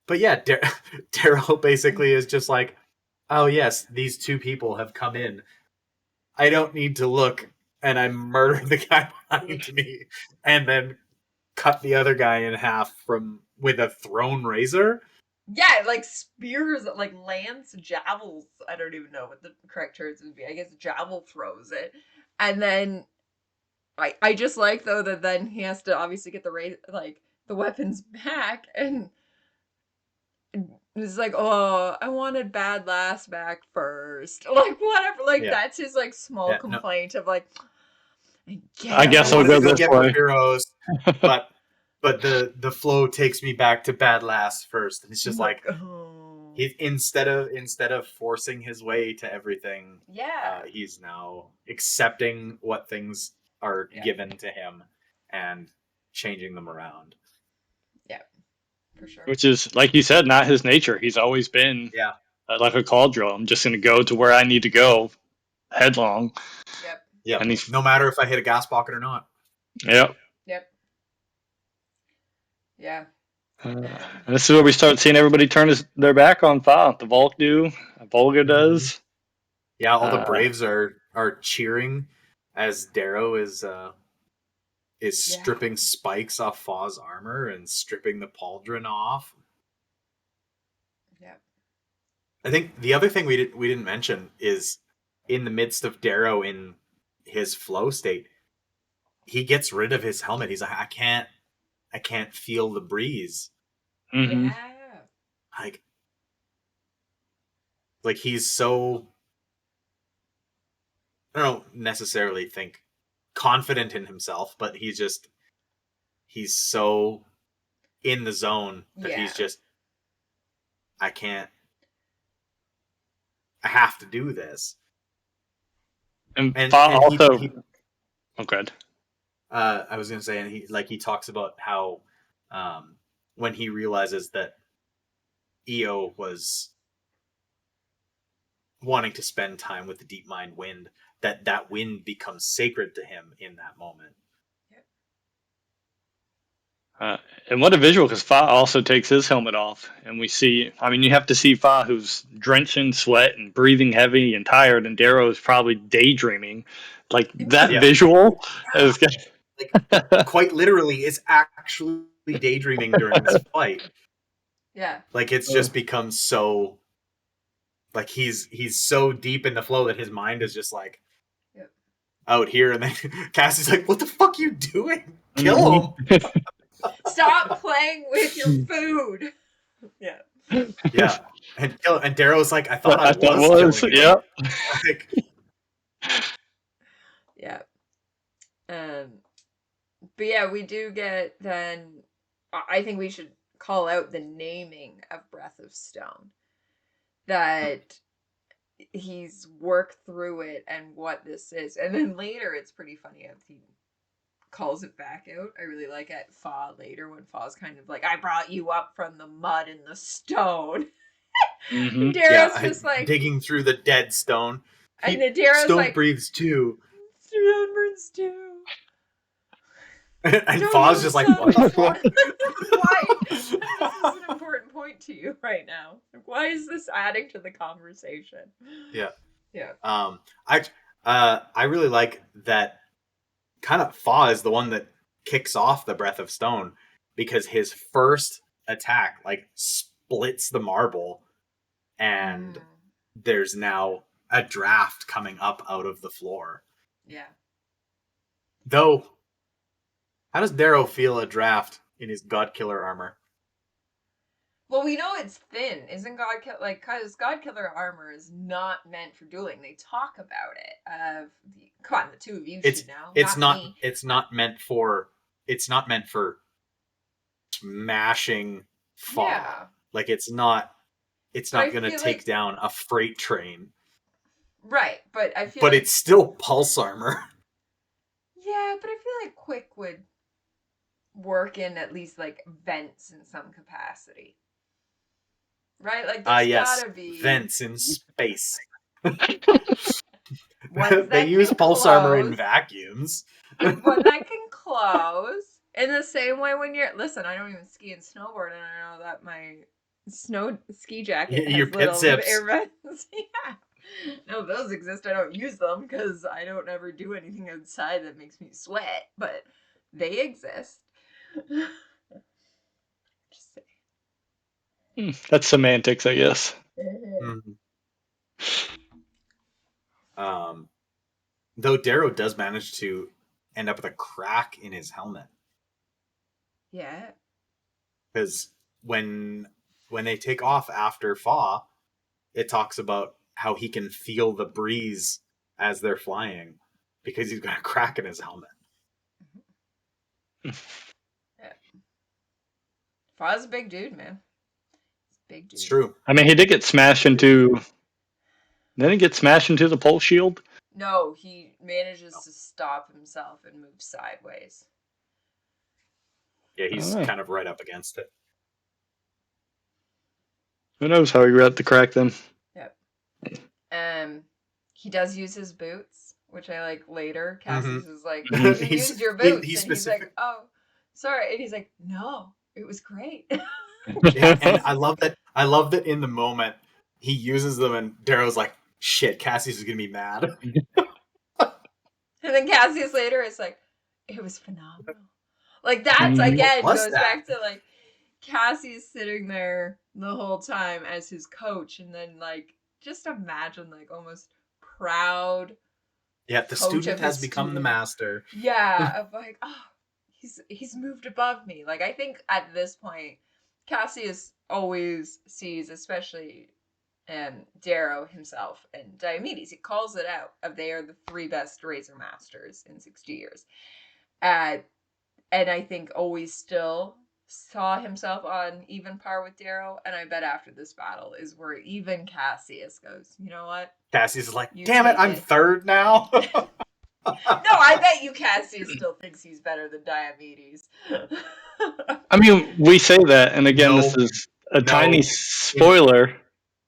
But yeah, Darrow basically is just like, oh yes, these two people have come in. I don't need to look, and I murder the guy behind me, and then cut the other guy in half with a thrown razor. Yeah, like spears, like lance, javels. I don't even know what the correct terms would be. I guess javel throws it, and then I just like though that then he has to obviously get the weapons back, and it's like, oh, I wanted Bad Lass back first, like whatever. Like that's his like small complaint of like. I guess I'll go this way. Heroes, but the flow takes me back to Bad Lass first, and it's just like he instead of forcing his way to everything, he's now accepting what things are given to him and changing them around. Yeah, for sure. Which is, like you said, not his nature. He's always been like a cauldron. I'm just going to go to where I need to go, headlong. Yep. Yeah, and no matter if I hit a gas pocket or not. Yep. Yeah. And this is where we start seeing everybody turn their back on Fa. The Volk do. Volga does. Yeah, all the Braves are cheering as Darrow is stripping spikes off Fa's armor and stripping the pauldron off. Yeah. I think the other thing we didn't mention is in the midst of Darrow in his flow state, he gets rid of his helmet. He's like, I can't feel the breeze. Mm-hmm. Yeah. Like he's so I don't necessarily think confident in himself, but he's so in the zone that he's just, I have to do this. And also, good. I was gonna say, and he talks about how when he realizes that Io was wanting to spend time with the Deep Mind Wind, that wind becomes sacred to him in that moment. And what a visual, because Fa also takes his helmet off, and we see, I mean, you have to see Fa, who's drenched in sweat and breathing heavy and tired, and Darrow is probably daydreaming. Like, that visual is like, quite literally is actually daydreaming during this fight. Yeah. Like, it's just become so, like, he's so deep in the flow that his mind is just like out here, and then Cassie's like, what the fuck are you doing? Kill him. Stop playing with your food. Yeah. Yeah. And Darrow's like, I thought I was killing yeah. Like, yeah. But yeah, we do get then, I think we should call out the naming of Breath of Stone. That he's worked through it and what this is. And then later it's pretty funny how he calls it back out. I really like it Fa later when Fa's kind of like, I brought you up from the mud and the stone. Mm-hmm. Darrow's just like digging through the dead stone. And then Darrow's stone like, breathes too. Stone burns too. And Fa's just like, what the fuck? Why? This is an important point to you right now. Why is this adding to the conversation? Yeah. Yeah. I really like that kind of Fa is the one that kicks off the Breath of Stone, because his first attack like splits the marble, and there's now a draft coming up out of the floor. Yeah. Though, how does Darrow feel a draft in his Godkiller armor? Well, we know it's thin, isn't Godkiller? Like, because Godkiller armor is not meant for dueling. They talk about it. Come on, the two of you should know. It's not. Me. It's not meant for. It's not meant for smashing Fa. Yeah. Like, it's not. It's not going to take down a freight train. Right, but I feel. But it's still pulse armor. Yeah, but I feel like Quick would work in at least like vents in some capacity. Right? Like there's gotta be vents in space. They use pulse armor in vacuums. One that can close. In the same way when you're I don't even ski and snowboard, and I know that my snow ski jacket has your pit zips. Air vents. Yeah. No, those exist. I don't use them because I don't ever do anything outside that makes me sweat, but they exist. Just say. That's semantics, I guess. Though Darrow does manage to end up with a crack in his helmet. Yeah. Because when they take off after Fa, it talks about how he can feel the breeze as they're flying because he's got a crack in his helmet. Yeah. Fa's a big dude, man. Big dude. It's true. I mean, he did get smashed into. Didn't he get smashed into the pulse shield? No, he manages to stop himself and move sideways. Yeah, he's kind of right up against it. Who knows how he got the crack then? Yep. He does use his boots, which I like later. Cassie's is like, you used your boots. He's like, oh, sorry. And he's like, no, it was great. Yeah, and I love that in the moment he uses them and Darrow's like, shit, Cassie's is gonna be mad. And then Cassius later is like, it was phenomenal. Like that's again goes back to like Cassie's sitting there the whole time as his coach, and then like just imagine like almost proud. Yeah, the student has become the master. Yeah, of like, oh, he's moved above me. Like I think at this point, Cassius always sees, especially Darrow himself and Diomedes. He calls it out of they are the 3 best Razor Masters in 60 years. And I think always still saw himself on even par with Darrow. And I bet after this battle is where even Cassius goes, you know what? Cassius is like, damn it, I'm third now. No, I bet you Cassius still thinks he's better than Diomedes. I mean, we say that, and again, this is a tiny spoiler,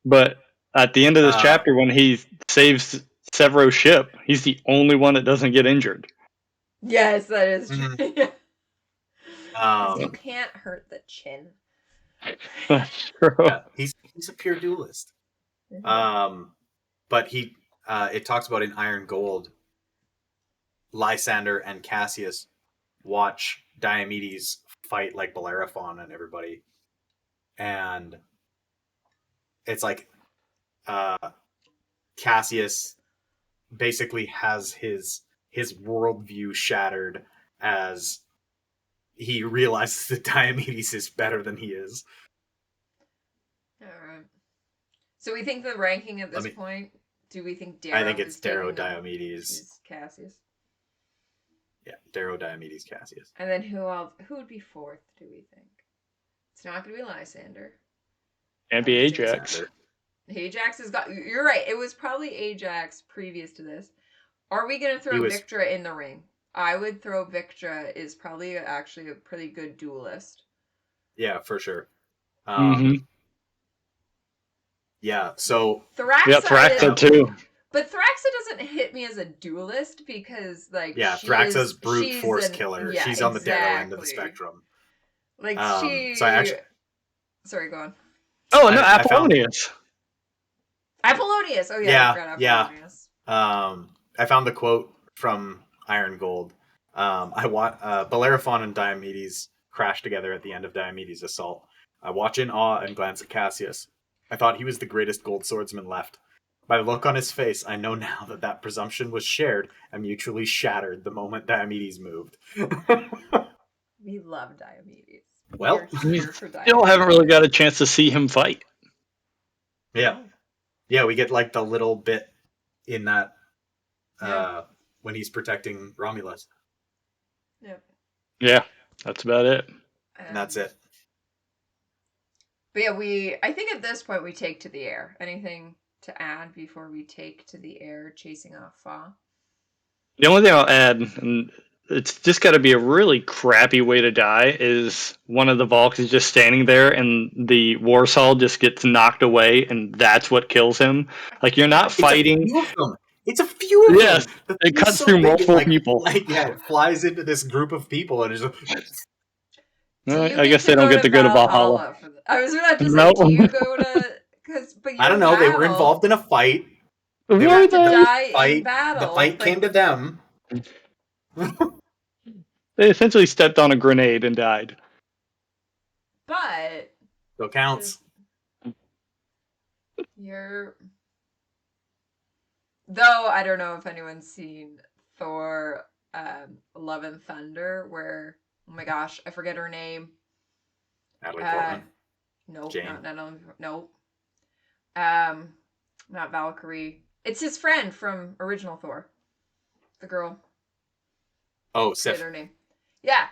but at the end of this chapter, when he saves Severo's ship, he's the only one that doesn't get injured. Yes, that is true. You can't hurt the chin. That's true. Yeah, he's a pure duelist. But he it talks about in Iron Gold, Lysander and Cassius watch Diomedes fight like Bellerophon and everybody, and it's like Cassius basically has his worldview shattered as he realizes that Diomedes is better than he is. Alright. So we think the ranking at this point, do we think Darrow? I think it's Darrow, Diomedes, Cassius. Yeah, Darrow, Diomedes, Cassius. And then who else? Who would be 4th, do we think? It's not going to be Lysander. Can't be Ajax. Ajax has got... You're right. It was probably Ajax previous to this. Are we going to throw Victra in the ring? I would throw Victra is probably actually a pretty good duelist. Yeah, for sure. Yeah, so... Thraxa too. But Thraxa doesn't hit me as a duelist because, like, Thraxa's brute force killer. Yeah, she's on the Darrow end of the spectrum. Like, Sorry, go on. Oh, no, Apollonius. Apollonius! Oh, yeah, I forgot Apollonius. I found the quote from Iron Gold. Bellerophon and Diomedes crash together at the end of Diomedes' assault. I watch in awe and glance at Cassius. I thought he was the greatest gold swordsman left. By the look on his face, I know now that presumption was shared and mutually shattered the moment Diomedes moved. We love Diomedes. Well, we still haven't really got a chance to see him fight. Yeah. Yeah, we get like the little bit in that when he's protecting Romulus. Yep. Yeah, that's about it. And that's it. But yeah, I think at this point we take to the air. Anything to add before we take to the air chasing off Fa? The only thing I'll add, and it's just got to be a really crappy way to die, is one of the Valks is just standing there and the Warsaw just gets knocked away and that's what kills him. Like, you're not fighting. It's a few of them. Yes, it cuts through multiple people. It flies into this group of people and it's just... I guess they don't get to go to Valhalla. I was about to say, do you go to... I don't know, they were involved in a fight. They were to die in battle. The fight came to them. They essentially stepped on a grenade and died. But... Still counts. Though, I don't know if anyone's seen Thor Love and Thunder, where... Oh my gosh, I forget her name. Natalie Portman. Nope, nope. Not Valkyrie. It's his friend from original Thor. The girl. Oh, Sif. Her name. Yeah.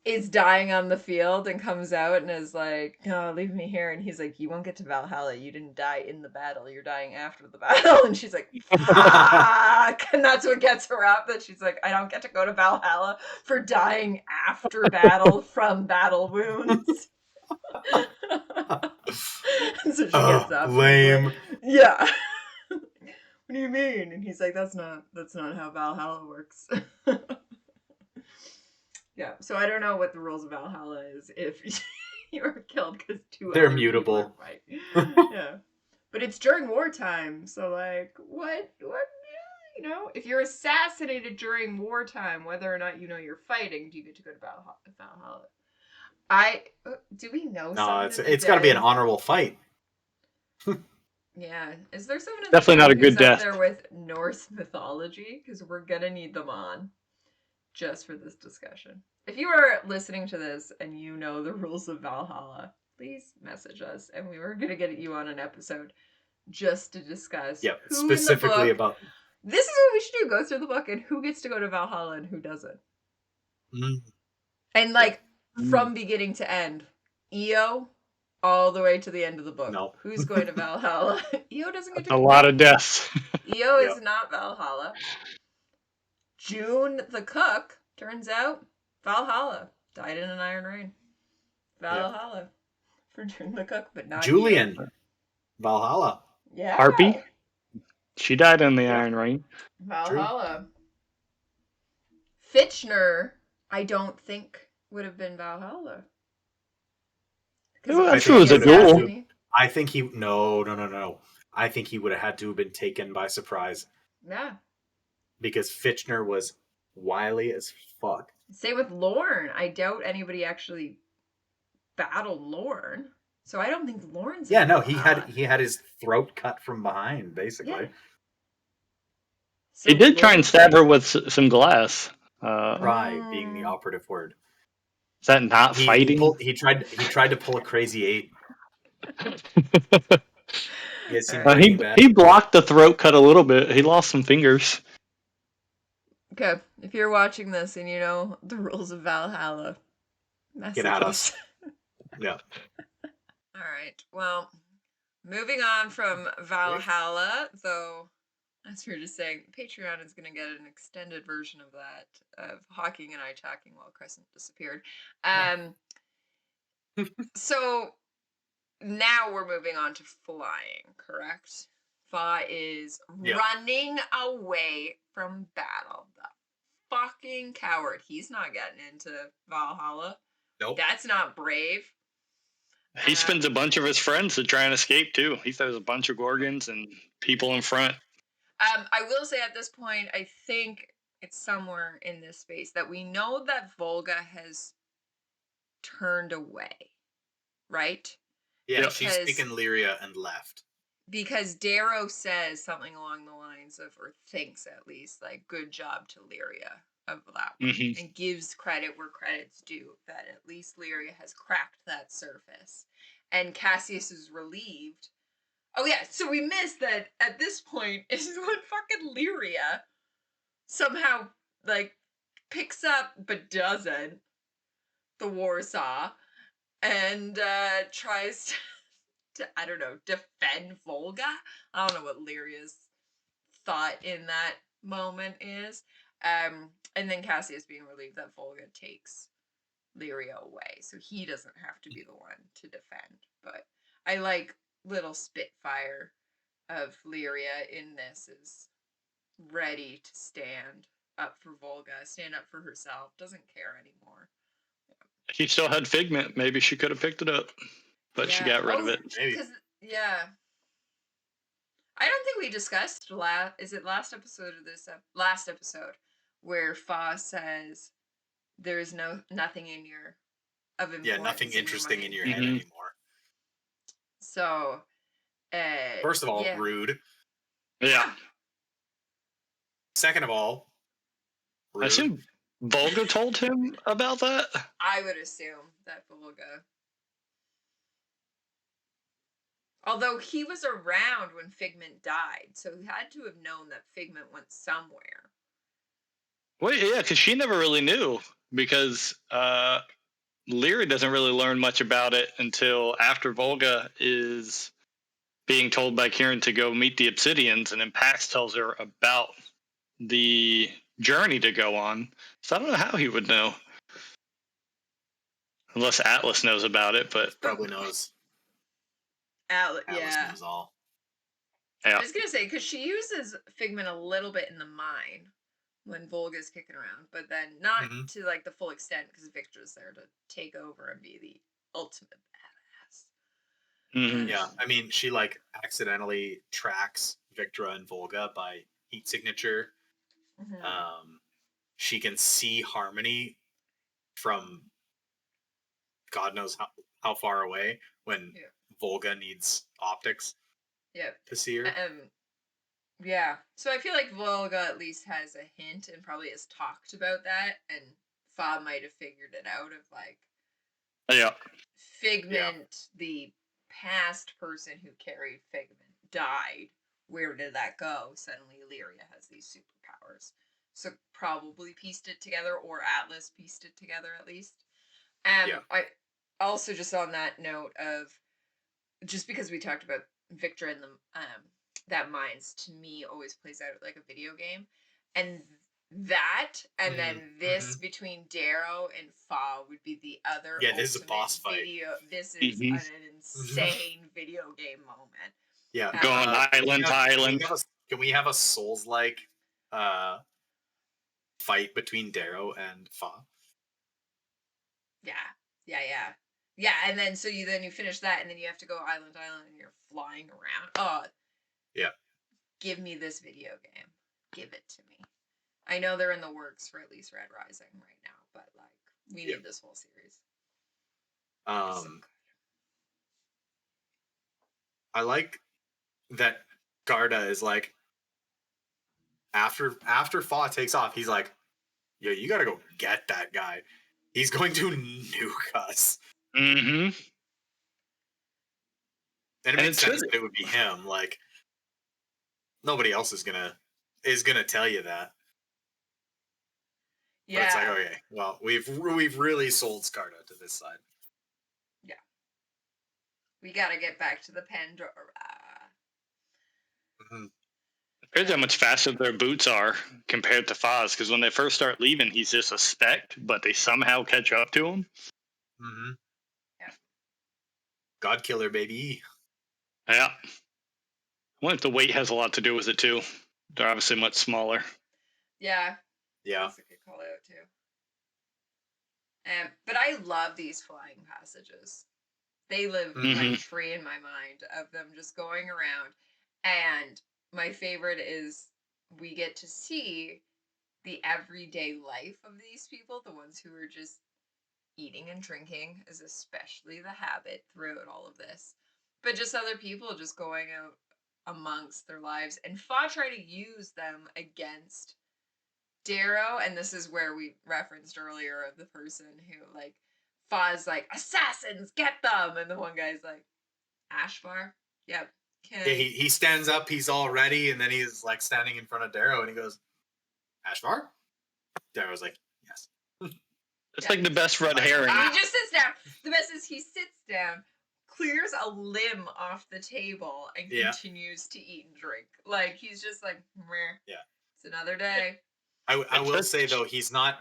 Is dying on the field and comes out and is like, "No, leave me here." And he's like, "You won't get to Valhalla. You didn't die in the battle. You're dying after the battle." And she's like, "Fuck!" And that's what gets her up. That she's like, "I don't get to go to Valhalla for dying after battle from battle wounds." So she gets up. Lame. Yeah. What do you mean? And he's like, that's not how Valhalla works. Yeah, so I don't know what the rules of Valhalla is if you are killed because they're mutable. Yeah, but it's during wartime, so like, what? You know, if you're assassinated during wartime, whether or not you know you're fighting, do you get to go to Valhalla? Do we know? No, it's got to be an honorable fight. Yeah, is there someone definitely not a good death there with Norse mythology? Because we're gonna need them on. Just for this discussion. If you are listening to this and you know the rules of Valhalla, please message us and we were going to get you on an episode just to discuss who specifically in the book. about. This is what we should do: go through the book and who gets to go to Valhalla and who doesn't. And like from beginning to end, Io, all the way to the end of the book. No. Who's going to Valhalla? Io doesn't get to A go. lot of deaths. Io is not Valhalla. June the cook, turns out, Valhalla. Died in an iron rain. Valhalla. For June the cook, but not Julian. Io. Valhalla. Yeah. Harpy. She died in the Iron Rain. Valhalla. True. Fitchner, I don't think would have been Valhalla. I'm sure it was a duel. I think he no. I think he would have had to have been taken by surprise. Yeah. Because Fitchner was wily as fuck. Same with Lorne. I doubt anybody actually battled Lorne. So I don't think Lorne's he had his throat cut from behind, basically. Yeah. So he did try and stab her with some glass. Try being the operative word. Is that not fighting? He tried to pull a Crazy 8. He blocked the throat cut a little bit. He lost some fingers. Okay, if you're watching this and you know the rules of Valhalla, get at us. Yeah. All right. Well, moving on from Valhalla, though, as we were just saying, Patreon is going to get an extended version of that, of Hawking and I talking while Crescent disappeared. So now we're moving on to flying, correct? Fa is running away from battle. The fucking coward. He's not getting into Valhalla. Nope. That's not brave. He spends a bunch of his friends to try and escape, too. He throws a bunch of Gorgons and people in front. I will say at this point, I think it's somewhere in this space that we know that Volga has turned away, right? Yeah, she's taken Lyria and left. Because Darrow says something along the lines of, or thinks at least, like, good job to Lyria of that one, and gives credit where credit's due, that at least Lyria has cracked that surface. And Cassius is relieved. Oh yeah, so we missed that at this point is when fucking Lyria somehow, like, picks up, but doesn't, the Warsaw, and tries to, I don't know, defend Volga. I don't know what Lyria's thought in that moment is. And then Cassius being relieved that Volga takes Lyria away, so he doesn't have to be the one to defend. But I like little Spitfire of Lyria in this is ready to stand up for Volga, stand up for herself, doesn't care anymore. She still had Figment. Maybe she could have picked it up, but she got rid of it. Yeah. I don't think we discussed last episode of this last episode where Fa says there is nothing in your of importance. Yeah, nothing interesting in your head anymore. So, first of all, rude. Yeah. Second of all, rude. I assume Volga told him about that. I would assume that Volga. Although he was around when Figment died, so he had to have known that Figment went somewhere. Well, yeah, because she never really knew, because Lyria doesn't really learn much about it until after Volga is being told by Kieran to go meet the Obsidians, and then Pax tells her about the journey to go on. So I don't know how he would know. Unless Atlas knows about it, but... Probably knows. Atlas knows all. Yeah. I was going to say, because she uses Figment a little bit in the mine when Volga's kicking around, but then not to like the full extent, because Victra's there to take over and be the ultimate badass. Yeah, I mean, she like accidentally tracks Victra and Volga by heat signature. She can see Harmony from God knows how far away when Volga needs optics to see her. Yeah, so I feel like Volga at least has a hint and probably has talked about that, and Fa might have figured it out of like Figment, the past person who carried Figment, died. Where did that go? Suddenly Illyria has these superpowers. So probably pieced it together, or Atlas pieced it together at least. Yeah. I also, just on that note of, just because we talked about Victor and the that Mines, to me, always plays out like a video game. And that, and then this between Darrow and Fa would be the other. Yeah, this is a boss fight. This is an insane video game moment. Yeah, going island to island. Can we have a Souls-like fight between Darrow and Fa? Yeah, and then so you finish that, and then you have to go island to island, and you're flying around. Oh, yeah. Give me this video game. Give it to me. I know they're in the works for at least Red Rising right now, but like we need this whole series. So I like that Garda is like, after Fa takes off, he's like, yeah, you gotta go get that guy. He's going to nuke us. Mm-hmm. And it makes sense that it would be him. Like, nobody else is gonna tell you that. Yeah. But it's like, okay, well, we've really sold Skarda to this side. Yeah. We gotta get back to the Pandora. Mm-hmm. Here's how much faster their boots are compared to Foz, because when they first start leaving, he's just a speck, but they somehow catch up to him. Mm-hmm. Yeah. God Killer, baby. Yeah. I wonder if the weight has a lot to do with it, too. They're obviously much smaller. Yeah. Yeah. That's a good call out, too. But I love these flying passages. They live rent free in my mind, of them just going around. And my favorite is we get to see the everyday life of these people, the ones who are just eating and drinking is especially the habit throughout all of this. But just other people just going out amongst their lives, and Fa try to use them against Darrow. And this is where we referenced earlier of the person who, like, Fa's like, assassins, get them, and the one guy's like, Ashvar? Yep. Yeah, he stands up, he's all ready, and then he's like standing in front of Darrow, and he goes, Ashvar? Darrow's like, yes. It's like the best red herring. He just sits down. The best is he sits down, clears a limb off the table, and continues to eat and drink. Like, he's just like, meh. Yeah. It's another day. I will say, though, he's not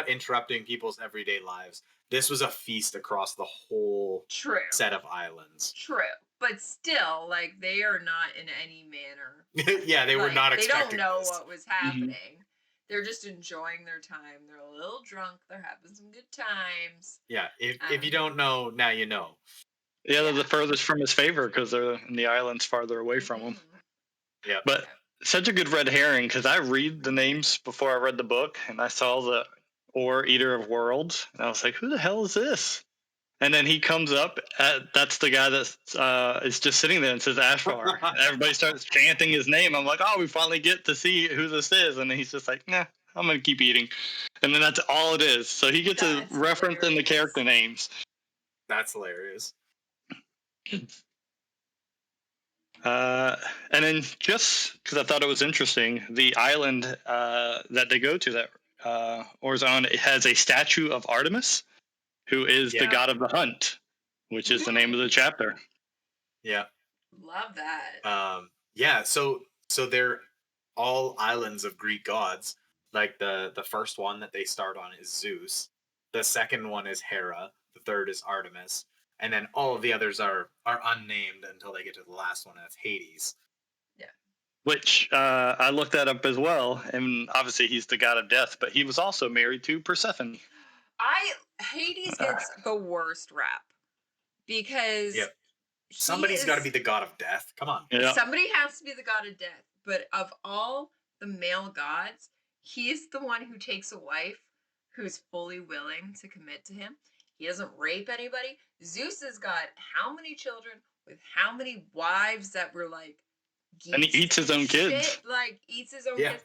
interrupting people's everyday lives. This was a feast across the whole set of islands. True. But still, like, they are not in any manner. Yeah, they were not expecting They don't know this. what was happening. They're just enjoying their time. They're a little drunk. They're having some good times. Yeah, if you don't know, now you know. Yeah, they're the furthest from his favor because they're in the islands farther away from him. Yeah. But such a good red herring, because I read the names before I read the book, and I saw the Or Eater of Worlds, and I was like, who the hell is this? And then he comes up, that's the guy that is just sitting there and says Ashvar. And everybody starts chanting his name. I'm like, oh, we finally get to see who this is. And he's just like, nah, I'm going to keep eating. And then that's all it is. So he gets a reference in the character names. That's hilarious. And then just because I thought it was interesting, the island that they go to, that Orzon, it has a statue of Artemis, who is the god of the hunt, which is the name of the chapter. Yeah. Love that. Yeah, so they're all islands of Greek gods. Like the first one that they start on is Zeus. The second one is Hera. The third is Artemis. And then all of the others are unnamed until they get to the last one, and that's Hades. Yeah. Which I looked that up as well, and obviously he's the god of death, but he was also married to Persephone. Hades gets the worst rap because somebody's got to be the god of death. Come on. Yeah. Somebody has to be the god of death. But of all the male gods, he is the one who takes a wife who's fully willing to commit to him. He doesn't rape anybody. Zeus has got how many children with how many wives that were like geeks and he eats his own kids. Like, eats his own kids.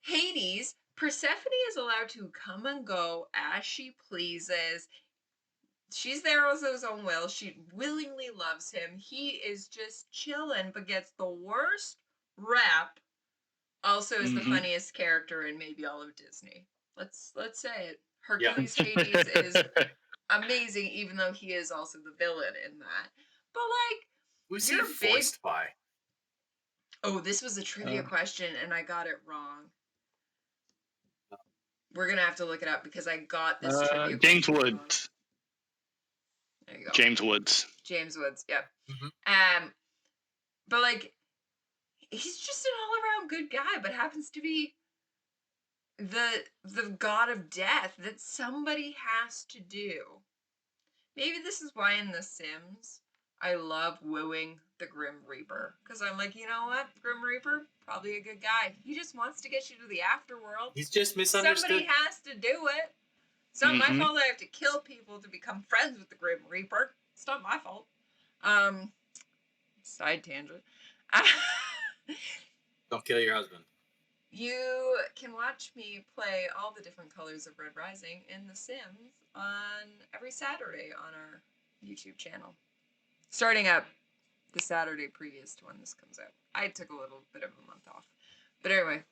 Hades, Persephone is allowed to come and go as she pleases. she's there of his own will. She willingly loves him. He is just chilling, but gets the worst rap. Also is the funniest character in maybe all of Disney. Let's say it. Hercules Hades is amazing, even though he is also the villain in that. But like, who's he voiced by? Oh, this was a trivia question, and I got it wrong. We're gonna have to look it up because I got this trivia James question Woods. wrong. There you go. James Woods. James Woods. Yep. Mm-hmm. But like, he's just an all-around good guy, but happens to be the god of death that somebody has to do. Maybe this is why in The Sims I love wooing the Grim Reaper, because I'm like, you know what, Grim Reaper, probably a good guy. He just wants to get you to the afterworld. He's just misunderstood. Somebody has to do it. It's not my fault I have to kill people to become friends with the Grim Reaper. It's not my fault. Side tangent. Don't kill your husband. You can watch me play all the different colors of Red Rising in The Sims on every Saturday on our YouTube channel. Starting up the Saturday previous to when this comes out. I took a little bit of a month off. But anyway,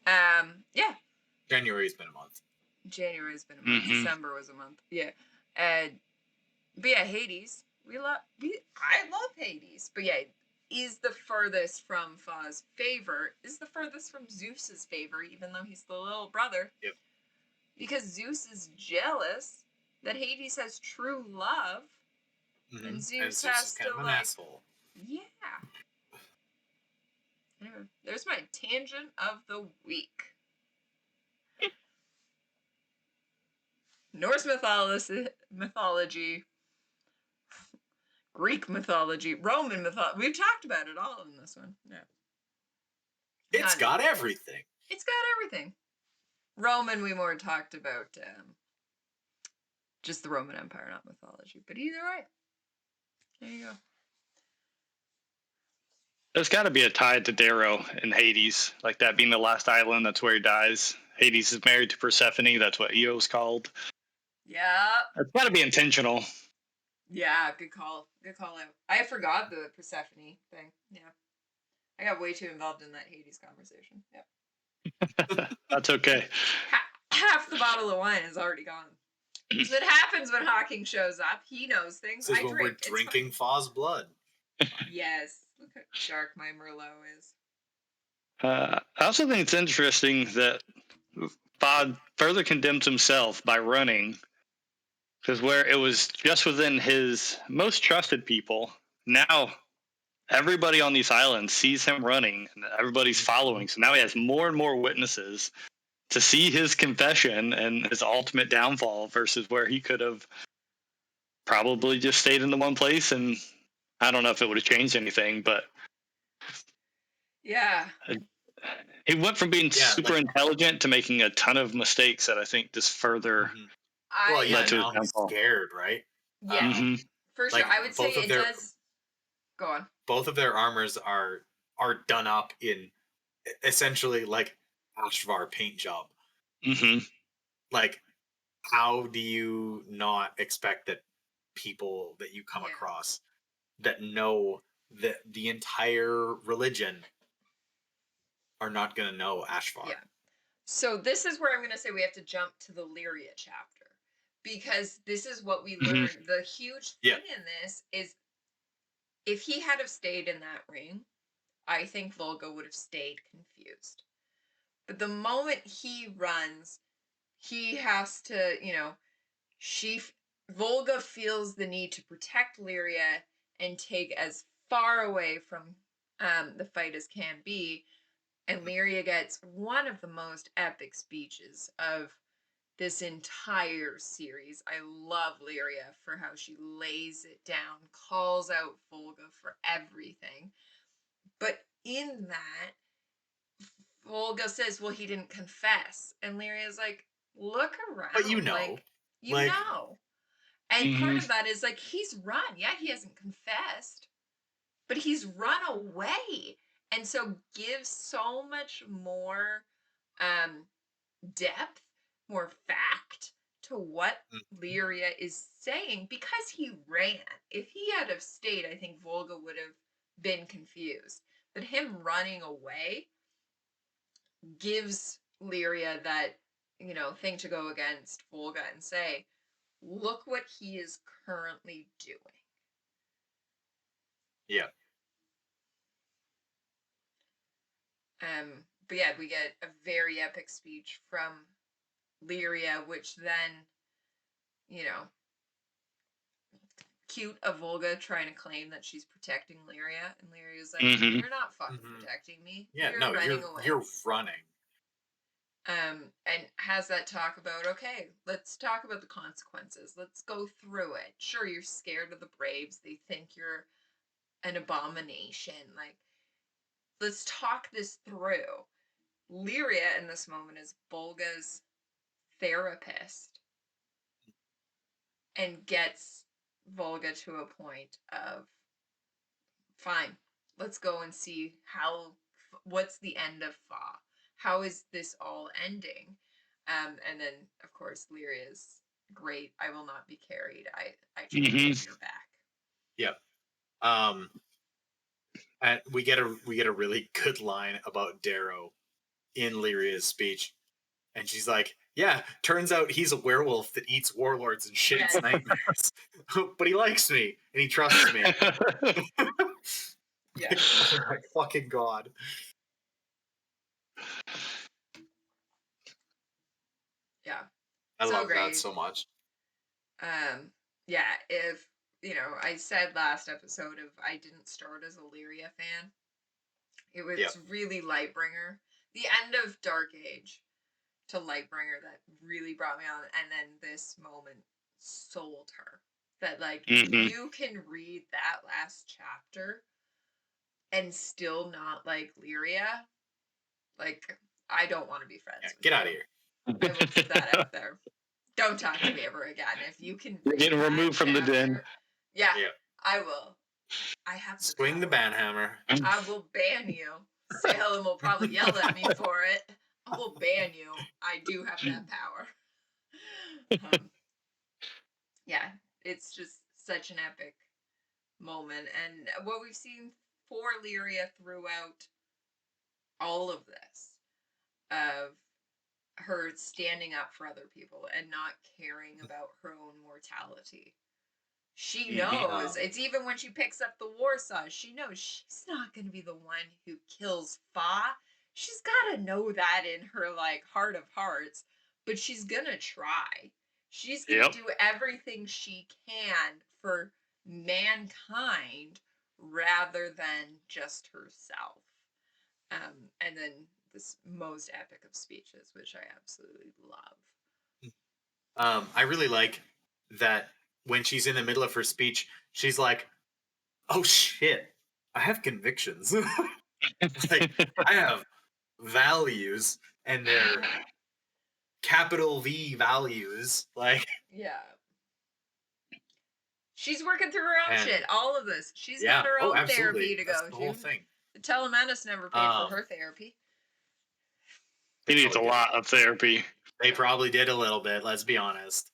yeah. January's been a month. January's been a month. December was a month. Yeah. But yeah, Hades. I love Hades. But yeah, is the furthest from Fa's favor, is the furthest from Zeus's favor, even though he's the little brother. Yep. Because Zeus is jealous that Hades has true love. And Zeus has kind to, of an asshole. Yeah. Anyway, there's my tangent of the week. Norse mythology, Greek mythology, Roman mythology. We've talked about it all in this one. Yeah. It's got everything. It's got everything. Roman, we more talked about just the Roman Empire, not mythology. But either way, there you go. There's got to be a tie to Darrow in Hades, like that being the last island. That's where he dies. Hades is married to Persephone. That's what Eo's called. Yeah. It's got to be intentional. Yeah, good call. Good call out. I forgot the Persephone thing. Yeah. I got way too involved in that Hades conversation. Yep. That's okay. Half the bottle of wine is already gone. So it happens when Hawking shows up. He knows things. This is when we're drinking Fa's blood. Yes. Look how dark my Merlot is. I also think it's interesting that Fa further condemns himself by running, because where it was just within his most trusted people, now everybody on these islands sees him running and everybody's following. So now he has more and more witnesses to see his confession and his ultimate downfall, versus where he could have probably just stayed in the one place. And I don't know if it would have changed anything, but yeah, he went from being super intelligent to making a ton of mistakes that I think just further led to his downfall. Scared, right? Yeah, for sure. I would say it does. Go on. Both of their armors are done up in essentially like Ashvar paint job. Like, how do you not expect that people that you come across that know that the entire religion are not going to know Ashvar? Yeah. So this is where I'm going to say we have to jump to the Lyria chapter, because this is what we learned. The huge thing in this is, if he had have stayed in that ring, I think Volga would have stayed confused. But the moment he runs, he has to, Volga feels the need to protect Lyria and take as far away from the fight as can be. And Lyria gets one of the most epic speeches of this entire series. I love Lyria for how she lays it down, calls out Volga for everything. But in that, Volga says, well, he didn't confess. And Lyria's like, look around. But you know. Like, you know. And part of that is like, he's run. Yeah, he hasn't confessed, but he's run away. And so gives so much more depth, more fact to what Lyria is saying because he ran. If he had have stayed, I think Volga would have been confused. But him running away gives Lyria that, thing to go against Volga and say, look what he is currently doing. Yeah. But yeah, we get a very epic speech from Lyria, which then, cute of Volga trying to claim that she's protecting Lyria, and Lyria's like, "You're not fucking protecting me. Yeah, you're running away. You're running." And has that talk about, okay, let's talk about the consequences. Let's go through it. Sure, you're scared of the Braves. They think you're an abomination. Like, let's talk this through. Lyria in this moment is Volga's therapist and gets Volga to a point of, fine, let's go and see what's the end of Fa. How is this all ending? And then, of course, Lyria's great. I will not be carried. I just have your back. Yeah. And we get a really good line about Darrow in Lyria's speech, and she's like, "Yeah, turns out he's a werewolf that eats warlords and shits nightmares, but he likes me and he trusts me." Yeah. Oh my fucking god. Yeah. I love that so much. Yeah, if I said last episode I didn't start as a Lyria fan. It was really Lightbringer. The end of Dark Age to Lightbringer that really brought me on, and then this moment sold her. That you can read that last chapter and still not like Lyria. Like, I don't want to be friends with Get you. out of here. I will put that out there. Don't talk to me ever again. If you can You're getting removed from the den. Yeah, I will. I have swing the banhammer. I will ban you. Salem will probably yell at me for it. I will ban you. I do have that power. Yeah, it's just such an epic moment, and what we've seen for Lyria throughout all of this, of her standing up for other people and not caring about her own mortality. She knows. It's even when she picks up the war saw, she knows she's not going to be the one who kills Fa. She's got to know that in her heart of hearts, but she's going to try. She's going to do everything she can for mankind rather than just herself. And then this most epic of speeches, which I absolutely love. I really like that when she's in the middle of her speech, she's like, "Oh shit, I have convictions. I have values, and they're capital V values." Yeah. She's working through her own shit. All of this. She's got her own therapy to go. That's the whole thing. The Telemantis never paid for her therapy. He needs a lot of therapy. They probably did a little bit, let's be honest.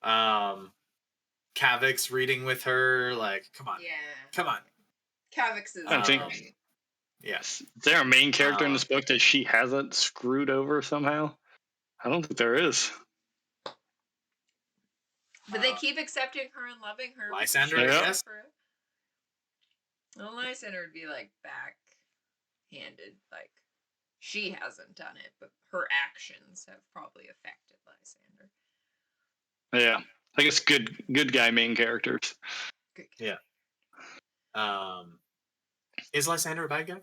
Kavix reading with her, come on. Yeah. Come on. Kavix is yes. Is there a main character in this book that she hasn't screwed over somehow? I don't think there is. But they keep accepting her and loving her. Lysander, yes. Well, Lysander would be backhanded. She hasn't done it, but her actions have probably affected Lysander. Yeah. I guess good guy main characters. Good guy. Yeah. Is Lysander a bad guy?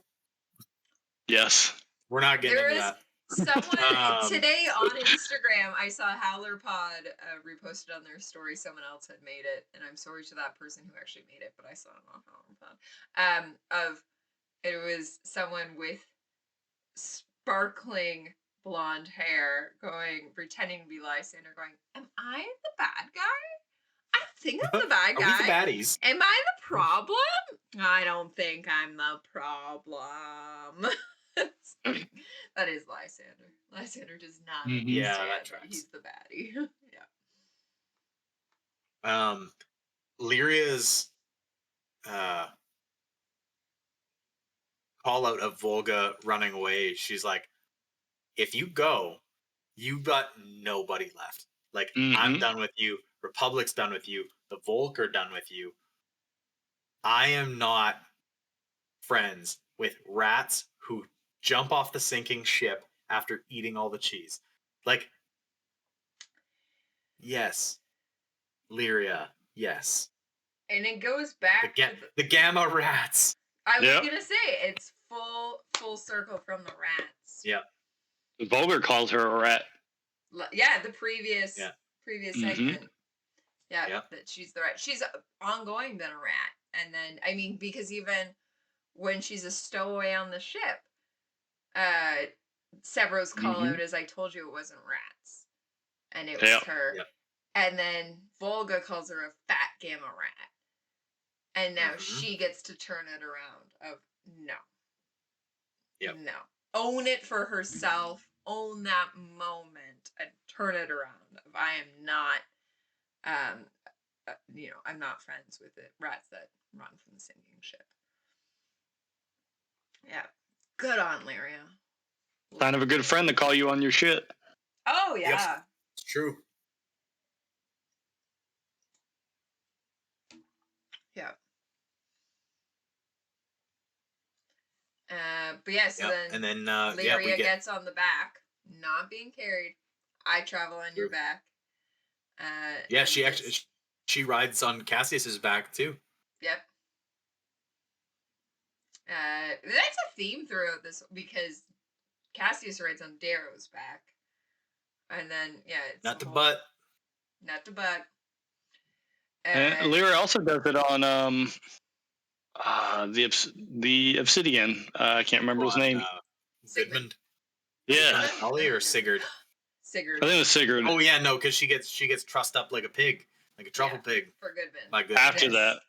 Yes. We're not getting into that. Someone today on Instagram, I saw HowlerPod reposted on their story. Someone else had made it, and I'm sorry to that person who actually made it, but I saw it on HowlerPod. It was someone with sparkling blonde hair pretending to be Lysander, going, "Am I the bad guy? I don't think I'm the bad guy. Are we the baddies? Am I the problem? I don't think I'm the problem." That is Lysander. Lysander does not understand that he's the baddie. Yeah. Lyria's call out of Volga running away. She's like, if you go, you got nobody left. Like, I'm done with you. Republic's done with you. The Volk are done with you. I am not friends with rats who jump off the sinking ship after eating all the cheese. Like, yes, Lyria, yes. And it goes back to the gamma rats. I was gonna say it's full circle from the rats. Yep. Volga calls her a rat. Yeah, the previous segment. Yeah, yep. That she's the rat. She's ongoing been a rat, and then I mean because even when she's a stowaway on the ship, Severo's call out is, "I told you it wasn't rats," and it was her. Yep. And then Volga calls her a fat gamma rat. And now she gets to turn it around of no. Yep. No. Own it for herself. Own that moment and turn it around. Of I am not I'm not friends with the rats that run from the sinking ship. Yeah. Good on Lyria. Kind of a good friend to call you on your shit. Oh yeah. Yes, it's true. Yeah. But yeah, so then Lyria gets on the back, not being carried. I travel on your back. Yeah, she rides on Cassius's back too. Yep. That's a theme throughout this because Cassius rides on Darrow's back, and then it's not the butt. Not the butt. Lyra also does it on the Obsidian. I can't remember his name. Sigmund. Yeah. Ollie or Sigurd? Sigurd. I think it was Sigurd. Oh yeah, no, because she gets trussed up like a pig, like a truffle pig. For Goodman. My goodness. After that.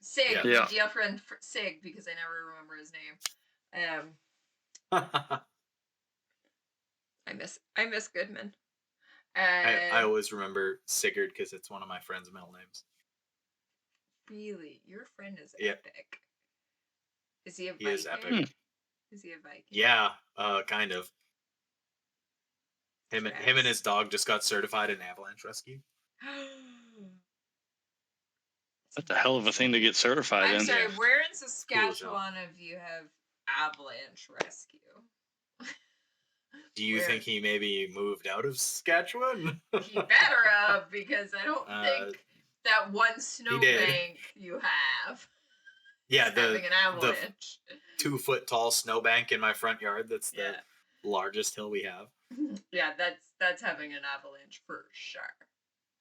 Sig, my dear friend Sig, because I never remember his name. I miss Goodman. I always remember Sigurd because it's one of my friend's middle names. Really? Your friend is epic. Is he a Viking? He is epic. Is he a Viking? Yeah, kind of. Him and his dog just got certified in avalanche rescue. That's a hell of a thing to get certified in. I'm sorry, where in Saskatchewan have you have avalanche rescue? Do you think he maybe moved out of Saskatchewan? He better have, because I don't think that one snowbank you have. Yeah, having an avalanche. The 2-foot tall snowbank in my front yard. That's the largest hill we have. Yeah, that's having an avalanche for sure.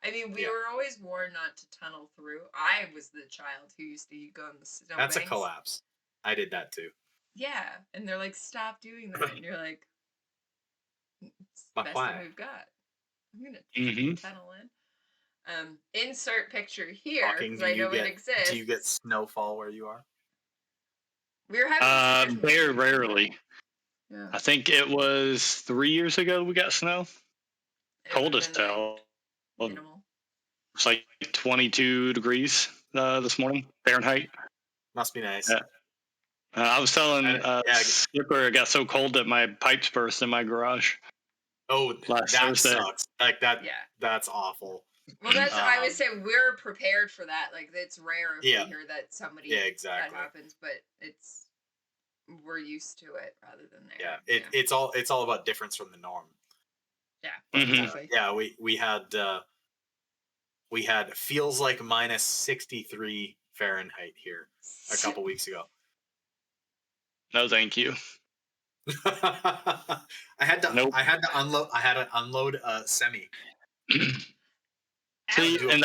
I mean, we were always warned not to tunnel through. I was the child who used to go in the snowbanks. That's a collapse. I did that too. Yeah, and they're like, stop doing that. And you're like, it's the best thing we've got. I'm going to tunnel in. Insert picture here, because I know it exists. Do you get snowfall where you are? We're having very rarely. Yeah. I think it was 3 years ago we got snow. Cold as hell. Minimal. It's like 22 degrees this morning, Fahrenheit. Must be nice. Yeah. I was telling Skipper it got so cold that my pipes burst in my garage. Oh, that sucks. Like that. Yeah. That's awful. Well, that's I would say we're prepared for that. Like it's rare if we hear that somebody that happens, but we're used to it rather than there. Yeah, it's all about difference from the norm. Yeah, exactly. Yeah, we had feels like minus 63 Fahrenheit here a couple weeks ago. No, thank you. I had to unload a semi. See, and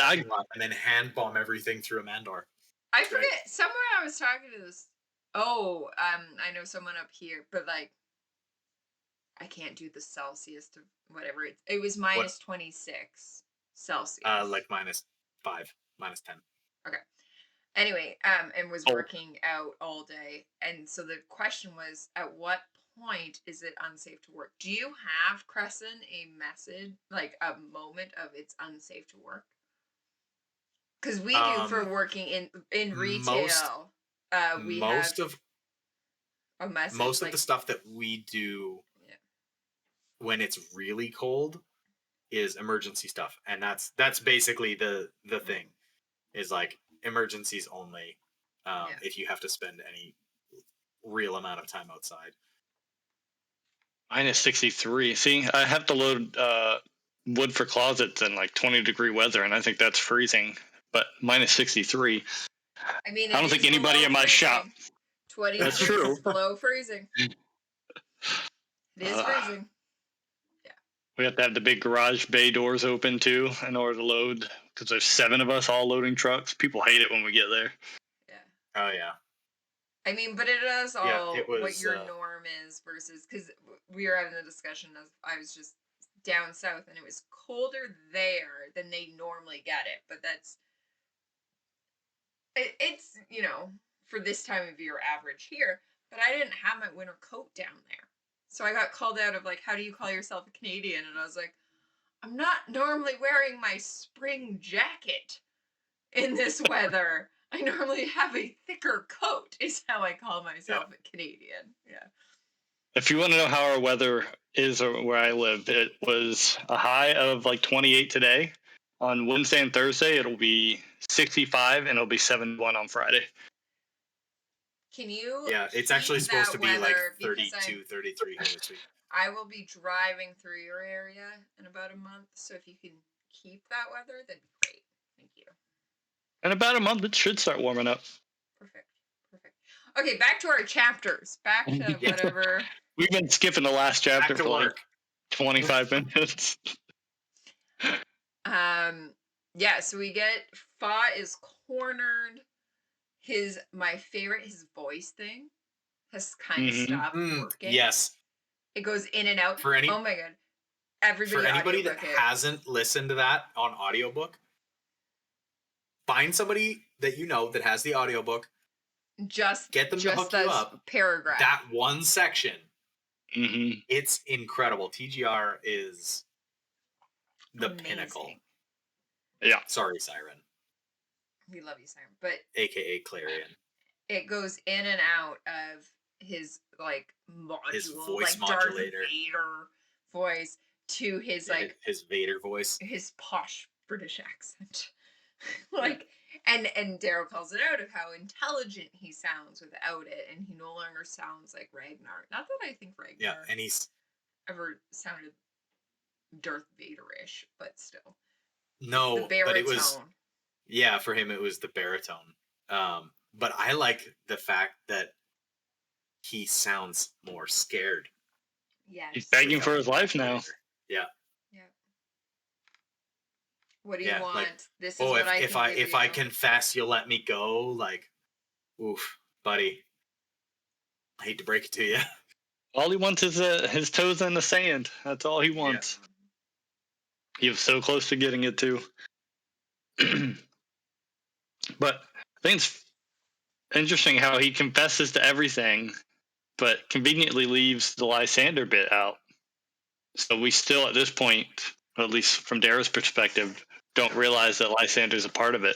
then hand bomb everything through a Mandor. I forget somewhere I was talking to this. Oh, I know someone up here, but like, I can't do the Celsius to whatever it was minus 26 Celsius. Like -5, -10. Okay. Anyway, and was working out all day, and so the question was, at what point is it unsafe to work? Do you have, Crescent, a message, like a moment of it's unsafe to work? Because we do for working in retail. We most have of a message. most like, of the stuff that we do when it's really cold is emergency stuff, and that's basically the thing is like emergencies only. If you have to spend any real amount of time outside. Minus 63. See, I have to load wood for closets in like 20-degree weather, and I think that's freezing. But minus 63. I mean, I don't think anybody in my shop. 20 That's degrees true. is below freezing. It is freezing. Yeah. We have to have the big garage bay doors open too in order to load, because there's 7 of us all loading trucks. People hate it when we get there. Yeah. Oh yeah. I mean, but it is all it was, what your norm is versus, because we were having a discussion as I was just down south and it was colder there than they normally get it. But it's, for this time of year average here, but I didn't have my winter coat down there. So I got called out of like, how do you call yourself a Canadian? And I was like, I'm not normally wearing my spring jacket in this weather. I normally have a thicker coat, is how I call myself a Canadian. Yeah. If you want to know how our weather is where I live, it was a high of like 28 today. On Wednesday and Thursday, it'll be 65, and it'll be 71 on Friday. Can you? Yeah, it's actually supposed to be like 32, 33 here this week. I will be driving through your area in about a month, so if you can keep that weather, that'd be great. Thank you. In about a month, it should start warming up. Perfect. Okay, back to our chapters. Back to whatever. We've been skipping the last chapter for like 25 minutes. So we get Fa is cornered. His voice thing has kind of stopped working. Yes. It goes in and out. Oh my god. For anybody that hasn't listened to that on audiobook, find somebody that you know that has the audiobook. Just get them to hook you up. Paragraph. That one section. It's incredible. TGR is the pinnacle. Yeah. Sorry, Siren. We love you, Siren. But AKA Clarion. It goes in and out of his like module, his voice like modulator, Darth Vader voice to his like his Vader voice, his posh British accent. And Daryl calls it out of how intelligent he sounds without it, and he no longer sounds like Ragnar. Not that I think Ragnar and he's ever sounded Darth Vader-ish, but still. No, but it was for him it was the baritone. But I like the fact that he sounds more scared. Yes. He's begging for his life now. Yeah. What do you want? Like, this is what if I confess, you'll let me go. Like, oof, buddy. I hate to break it to you. All he wants is his toes in the sand. That's all he wants. Yeah. He was so close to getting it too. But I think it's interesting how he confesses to everything, but conveniently leaves the Lysander bit out. So we still, at this point, at least from Dara's perspective, don't realize that Lysander's a part of it.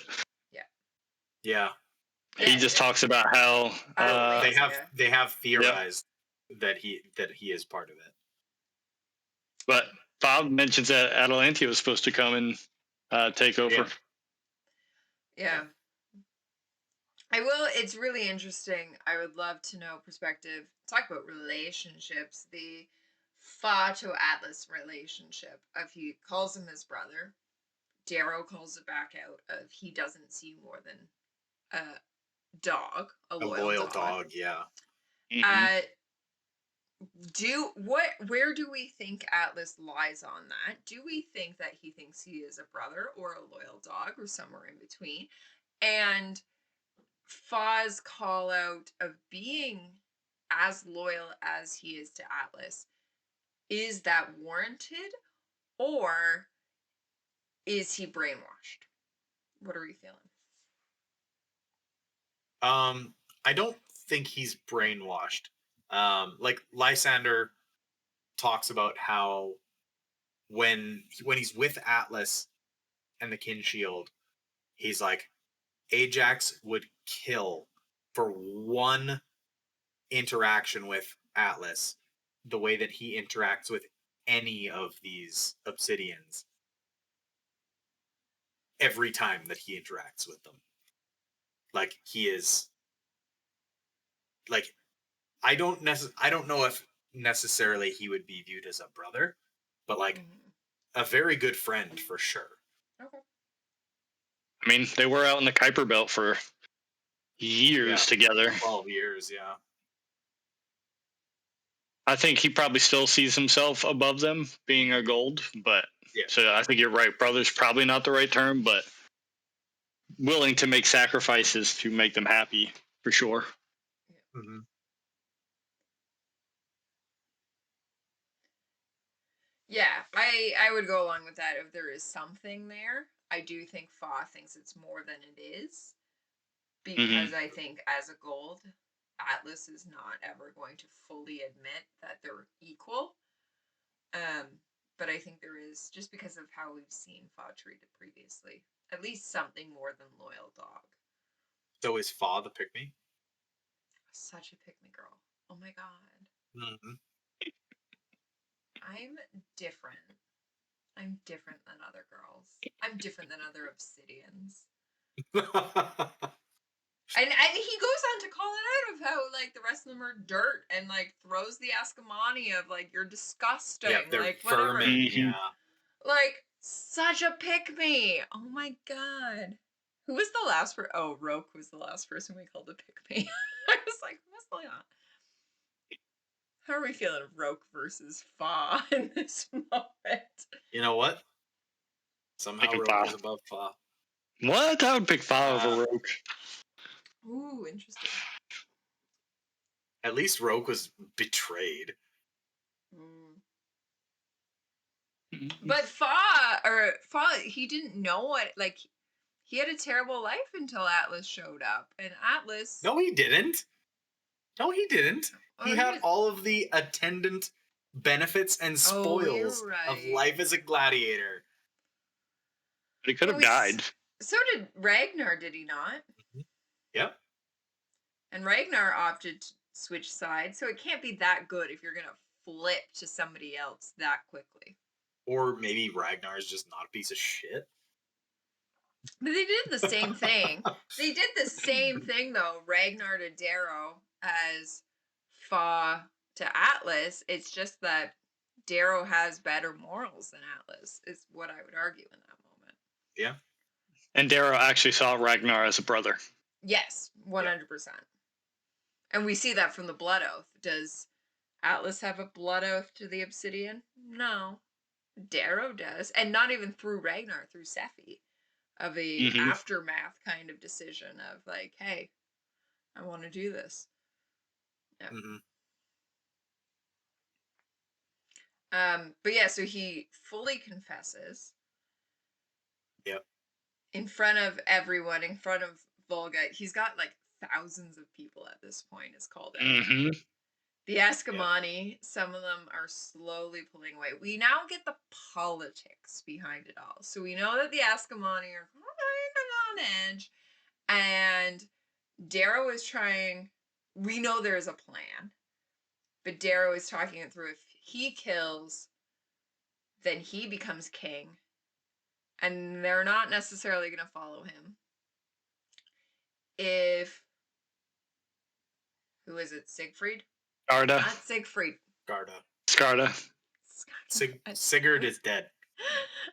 Yeah. He just talks about how they have theorized that he is part of it. But Bob mentions that Atalantia was supposed to come and take over. Yeah. I will. It's really interesting. I would love to know perspective. Talk about relationships. The Fa to Atlas relationship. Of he calls him his brother. Darrow calls it back out of he doesn't see more than a dog, a loyal dog. Yeah. Where do we think Atlas lies on that? Do we think that he thinks he is a brother or a loyal dog or somewhere in between? And Fa's call out of being as loyal as he is to Atlas, is that warranted or is he brainwashed? What are we feeling? I don't think he's brainwashed. Like Lysander talks about how when he's with Atlas and the Kin Shield, he's like, Ajax would kill for one interaction with Atlas the way that he interacts with any of these Obsidians every time that he interacts with them. Like, he is like, I don't know if necessarily he would be viewed as a brother, but like a very good friend for sure. Okay. I mean, they were out in the Kuiper Belt for years together. 12 years, yeah. I think he probably still sees himself above them, being a gold, but Yeah. So I think you're right. Brother's probably not the right term, but willing to make sacrifices to make them happy, for sure. Mm-hmm. Yeah, I would go along with that if there is something there. I do think Fa thinks it's more than it is, because I think as a gold, Atlas is not ever going to fully admit that they're equal. But I think there is, just because of how we've seen Fa treated previously, at least something more than loyal dog. So is Fa the pick-me? Such a pick-me girl. Oh my god. Mm-hmm. I'm different. I'm different than other girls. I'm different than other Obsidians. And he goes on to call it out of how, like, the rest of them are dirt, and, like, throws the Ascamani of, like, you're disgusting. Yeah, they're like, whatever. vermin, yeah. Like, such a pick-me. Oh my god. Who was the last person? Oh, Roke was the last person we called a pick-me. I was like, what's going on? How are we feeling Roke versus Fa in this moment? You know what? Somehow Roke is above Fa. What? I would pick Fa over Roke. Ooh, interesting. At least Roke was betrayed. But Fa, he didn't know what, like, he had a terrible life until Atlas showed up. And Atlas... No, he didn't. No, he didn't. He had all of the attendant benefits and spoils of life as a gladiator. But he could have died. So did Ragnar, did he not? Yep. And Ragnar opted to switch sides, so it can't be that good if you're going to flip to somebody else that quickly. Or maybe Ragnar is just not a piece of shit. But they did the same thing. They did the same thing, though. Ragnar to Darrow as Fa to Atlas. It's just that Darrow has better morals than Atlas, is what I would argue in that moment. Yeah. And Darrow actually saw Ragnar as a brother. Yes, 100%. Yeah. And we see that from the Blood Oath. Does Atlas have a Blood Oath to the Obsidian? No. Darrow does. And not even through Ragnar, through Sephi. Of a aftermath kind of decision of, like, hey, I want to do this. Yeah. But yeah, so he fully confesses. Yep. In front of everyone, in front of Volga. He's got, like, thousands of people at this point, is called out. The Ascamani, some of them are slowly pulling away. We now get the politics behind it all. So we know that the Ascamani are kind of on edge. And Darrow is trying... We know there's a plan. But Darrow is talking it through. If he kills, then he becomes king. And they're not necessarily going to follow him. If... Who is it? Siegfried? Garda. Not Siegfried. Skarda. Sigurd is dead.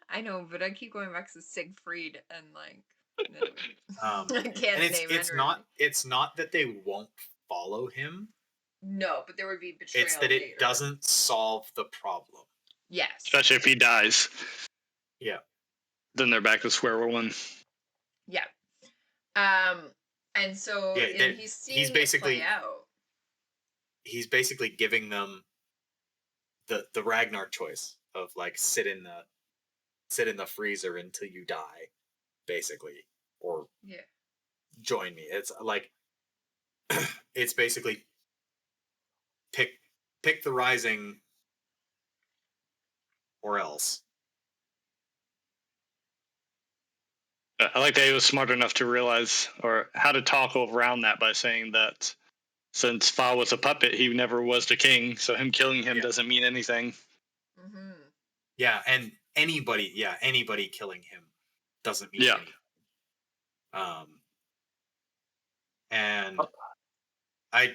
I know, but I keep going back to Siegfried and, like, I can't and name it. It's not that they won't follow him. No, but there would be betrayal. It's that it doesn't solve the problem. Yes. Especially if he dies. Yeah. Then they're back to square one. Yeah. And so he's seeing basically, it play out. He's basically giving them the Ragnar choice of, like, sit in the freezer until you die, basically, or join me. It's like it's basically pick the Rising or else. I like that he was smart enough to realize or how to talk around that by saying that since Fa was a puppet, he never was the king, so him killing him doesn't mean anything. Mm-hmm. Yeah, and anybody killing him doesn't mean anything. And I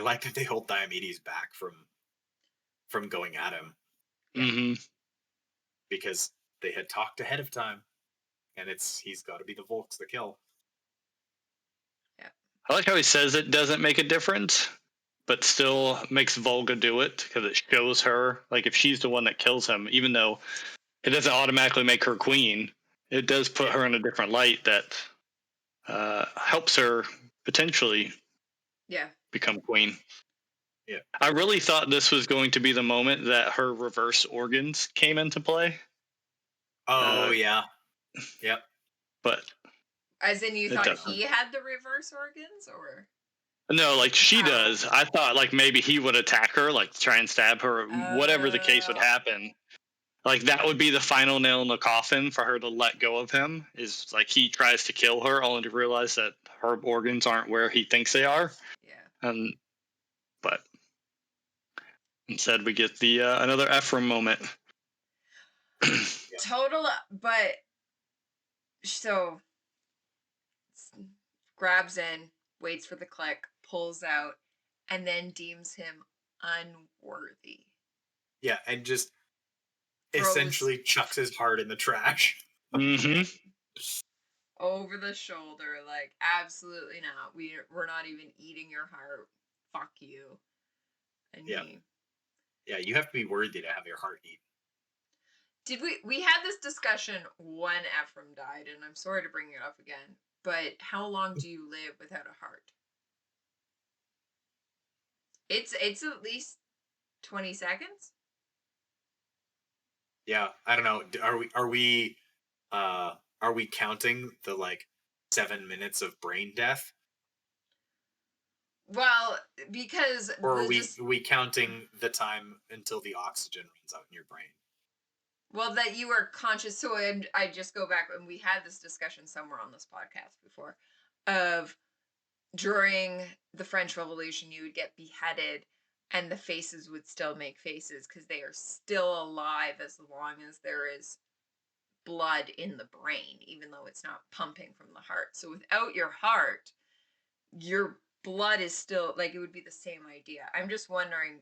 like that they hold Diomedes back from going at him. Mm-hmm. Because they had talked ahead of time, and he's got to be the Volks to kill. Yeah. I like how he says it doesn't make a difference, but still makes Volga do it because it shows her, like, if she's the one that kills him, even though it doesn't automatically make her queen, it does put her in a different light that helps her potentially become queen. Yeah. I really thought this was going to be the moment that her reverse organs came into play. Oh, yeah. Yep. But as in you thought he had the reverse organs, or? No, like she does. I thought like maybe he would attack her, like try and stab her, whatever the case would happen. Like that would be the final nail in the coffin for her to let go of him. Is like he tries to kill her, only to realize that her organs aren't where he thinks they are. Yeah. But instead, we get the another Ephraim moment. Total, but so grabs in, waits for the click, pulls out, and then deems him unworthy. Yeah, and just essentially chucks his heart in the trash. Mm-hmm. Over the shoulder, like, absolutely not. We're not even eating your heart. Fuck you. And yeah, you have to be worthy to have your heart eaten. Did we had this discussion when Ephraim died, and I'm sorry to bring it up again, but how long do you live without a heart? It's at least 20 seconds. Yeah, I don't know. Are we counting the like 7 minutes of brain death? Well, because or are we counting the time until the oxygen runs out in your brain? Well, that you are conscious. So I just go back, and we had this discussion somewhere on this podcast before, of during the French Revolution, you would get beheaded, and the faces would still make faces because they are still alive as long as there is blood in the brain, even though it's not pumping from the heart. So without your heart, your blood is still, like, it would be the same idea. I'm just wondering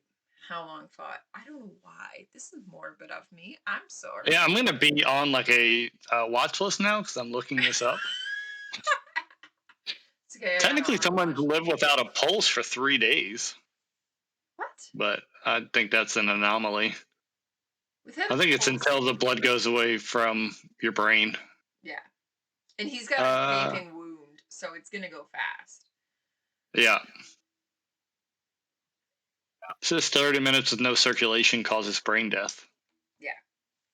how long thought. I don't know why. This is morbid of me. I'm sorry. Yeah, I'm gonna be on like a watch list now because I'm looking this up. Okay, technically, someone lived without a pulse for 3 days. What? But I think that's an anomaly. Without I think it's until the blood goes away from your brain. Yeah. And he's got a gaping wound, so it's going to go fast. Yeah. It says 30 minutes with no circulation causes brain death. Yeah.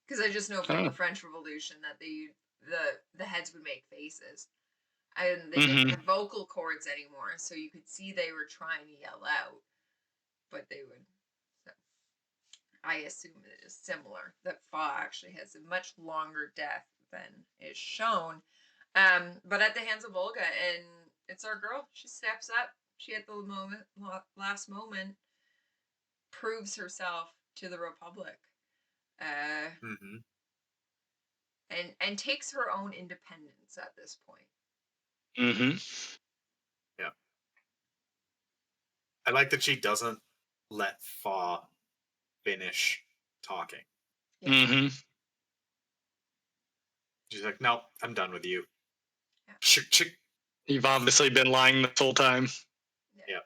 Because I just know from the French Revolution that the heads would make faces. And they didn't have vocal cords anymore, so you could see they were trying to yell out. But they would. So I assume it is similar. That Fa actually has a much longer death than is shown. But at the hands of Volga, and it's our girl. She steps up. She at the last moment, proves herself to the Republic, and takes her own independence at this point. Yeah, I like that she doesn't let Fa finish talking. She's like, "No, I'm done with you." Yeah. You've obviously been lying this whole time. Yeah.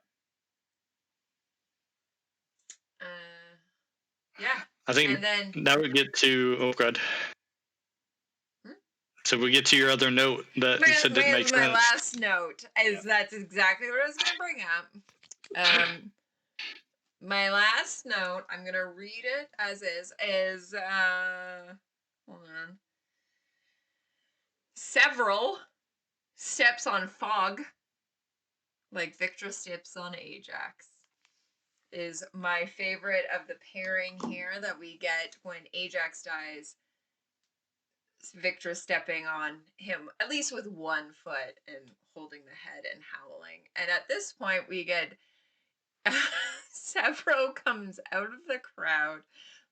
Yeah. I think now we get to God. So we get to your other note that you said didn't make sense. My last note is that's exactly what I was going to bring up. My last note, I'm going to read it as is hold on. Several steps on fog, like Victra steps on Ajax, is my favorite of the pairing here that we get when Ajax dies. Victra stepping on him, at least with one foot, and holding the head and howling. And at this point, we get Severo comes out of the crowd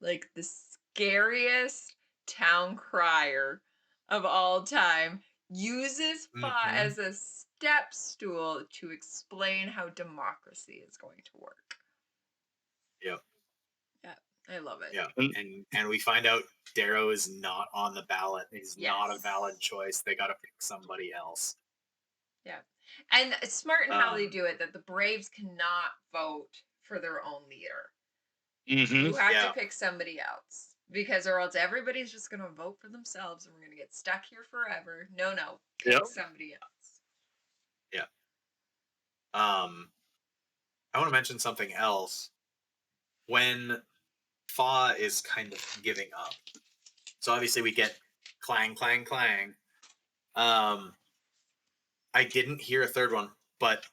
like the scariest town crier of all time, uses Fa as a step stool to explain how democracy is going to work. Yep. Yeah, I love it. Yeah, and we find out Darrow is not on the ballot. He's not a valid choice. They got to pick somebody else. Yeah, and it's smart in how they do it, that the Braves cannot vote for their own leader. You have to pick somebody else, because or else everybody's just going to vote for themselves and we're going to get stuck here forever. No, pick somebody else. Yeah. I want to mention something else. When Fa is kind of giving up, so obviously we get clang, clang, clang. I didn't hear a third one, but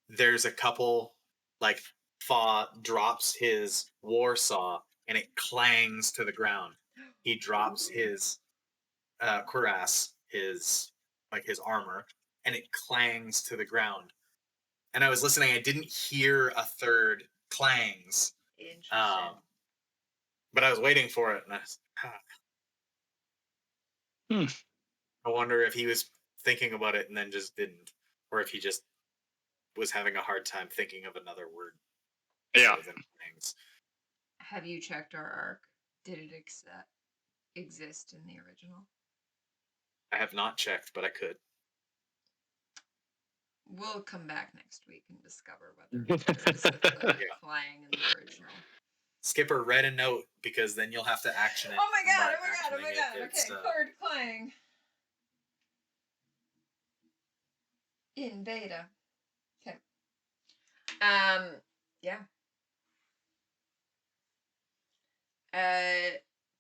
there's a couple, like, Fa drops his war saw and it clangs to the ground. He drops his cuirass, his armor, and it clangs to the ground. And I was listening, I didn't hear a third clangs. Interesting. But I was waiting for it, and I wonder if he was thinking about it and then just didn't, or if he just was having a hard time thinking of another word. Yeah. Have you checked our arc? Did it exist in the original? I have not checked, but I could. We'll come back next week and discover whether there is a third clang in the original. Skipper, read a note, because then you'll have to action it. Oh my god! Okay, third clang. In beta. Okay. Yeah.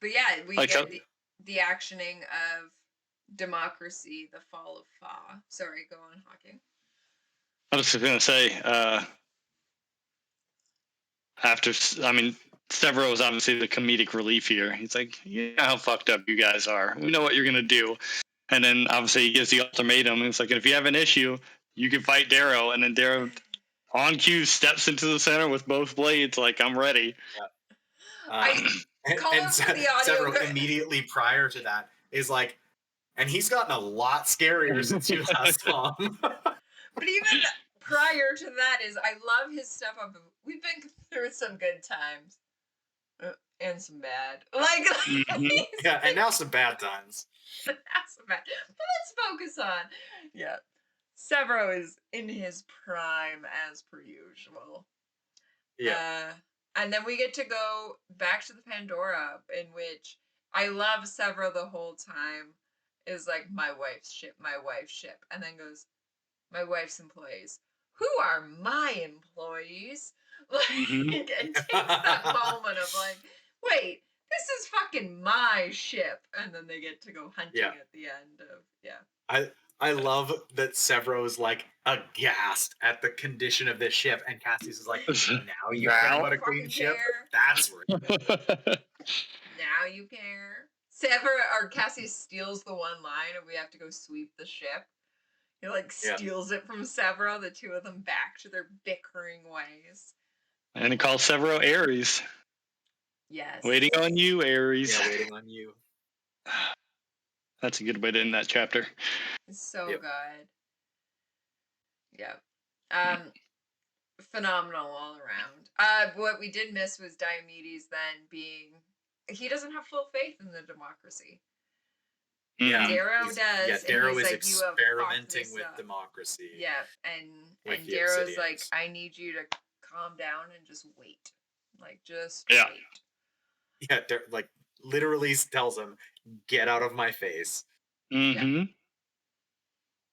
But yeah, we get the actioning of democracy, the fall of Fa. Sorry, go on, Hawking. I was just going to say, Severo is obviously the comedic relief here. He's like, you know how fucked up you guys are. We know what you're going to do. And then obviously he gives the ultimatum. It's like, if you have an issue, you can fight Darrow. And then Darrow, on cue, steps into the center with both blades, like, I'm ready. Yeah. And Severo immediately prior to that is like, and he's gotten a lot scarier since you last saw him. But even prior to that is, I love his stuff. We've been through some good times and some bad. Yeah, and now some bad times. But let's focus on Severo is in his prime as per usual. Yeah. And then we get to go back to the Pandora, in which I love Severo the whole time is like, my wife's ship, and then goes, my wife's employees. Who are my employees? And takes that moment of like, wait, this is fucking my ship, and then they get to go hunting at the end of I love that Severo is like aghast at the condition of this ship, and Cassius is like, now you care about a clean ship? That's where now you care. Cassius steals the one line and we have to go sweep the ship. He steals it from Severo, the two of them back to their bickering ways. And he calls Severo Ares. Yes. Waiting on you, Ares. Yeah, waiting on you. That's a good way to end that chapter. It's so good. Yeah. Phenomenal all around. What we did miss was Diomedes then he doesn't have full faith in the democracy. Yeah, Darrow does. Yeah, Darrow is like, experimenting with democracy. Yeah, and Darrow's like, I need you to calm down and just wait. Wait. Yeah, literally tells him, get out of my face. Mm-hmm.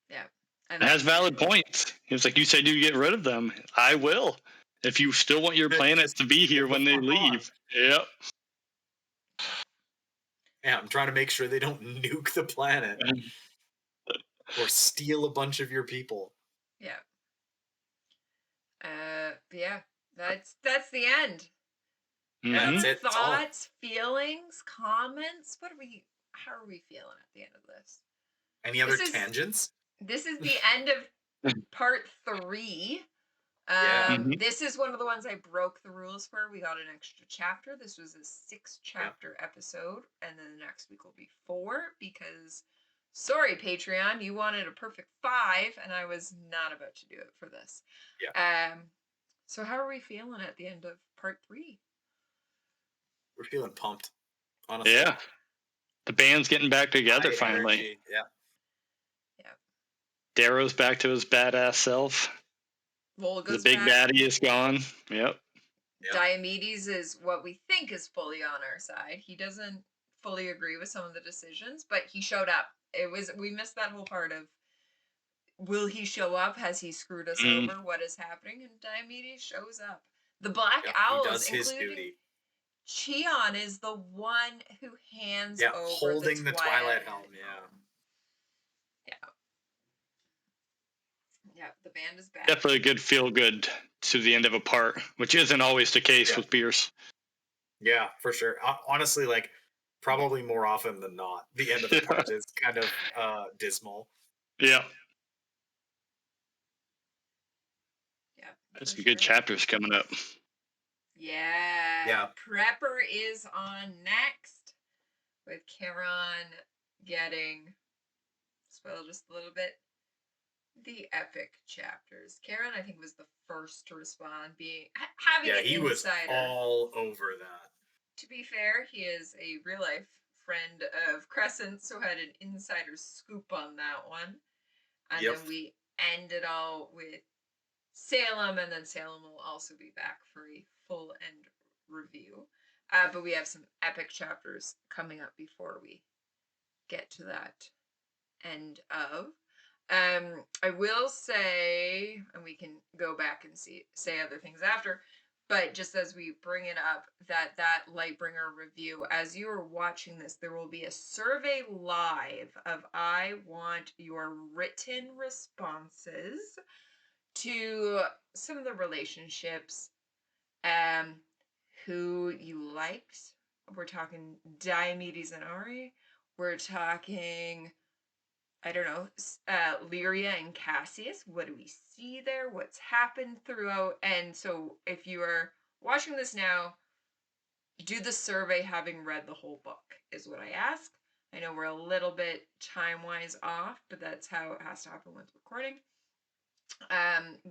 Yeah. It has valid points. It's like, you said you get rid of them. I will. If you still want your planets to be here when they leave. Yep. Yeah, I'm trying to make sure they don't nuke the planet or steal a bunch of your people. Yeah. That's the end. Mm-hmm. Thoughts, feelings, comments. What do we how are we feeling at the end of this? Any other tangents? This is the end of part 3. Yeah. This is one of the ones I broke the rules for. We got an extra chapter. This was a 6-chapter episode, and then the next week will be 4 because, sorry, Patreon, you wanted a perfect 5, and I was not about to do it for this. Yeah. So how are we feeling at the end of part 3? We're feeling pumped, honestly. Yeah. The band's getting back together High finally. energy. Yeah. Darrow's back to his badass self. Volga's the big back. baddie is gone. Yep. Diomedes is what we think is fully on our side. He doesn't fully agree with some of the decisions, but he showed up. We missed that whole part of, will he show up? Has he screwed us over? What is happening? And Diomedes shows up. The Black Owls, he does his duty. Cheon, is the one who hands over holding the Twilight Helm. Yeah, the band is back. Definitely a good feel good to the end of a part, which isn't always the case with Pierce. Yeah, for sure. Honestly, like, probably more often than not, the end of the part is kind of dismal. Yeah. Yeah. There's some good chapters coming up. Yeah. Prepper is on next, with Charon getting, spoiled just a little bit, the epic chapters. Charon, I think, was the first to respond, having an he insider. Was all over that. To be fair, he is a real life friend of Crescent, so had an insider scoop on that one. And then we end it all with Salem, and then Salem will also be back for a full end review. But we have some epic chapters coming up before we get to that end of. I will say, and we can go back and say other things after, but just as we bring it up, that Lightbringer review, as you are watching this, there will be a survey live of I want your written responses to some of the relationships, who you liked. We're talking Diomedes and Ari. We're talking, I don't know, Lyria and Cassius. What do we see there? What's happened throughout? And so if you are watching this now, do the survey having read the whole book, is what I ask. I know we're a little bit time-wise off, but that's how it has to happen with recording.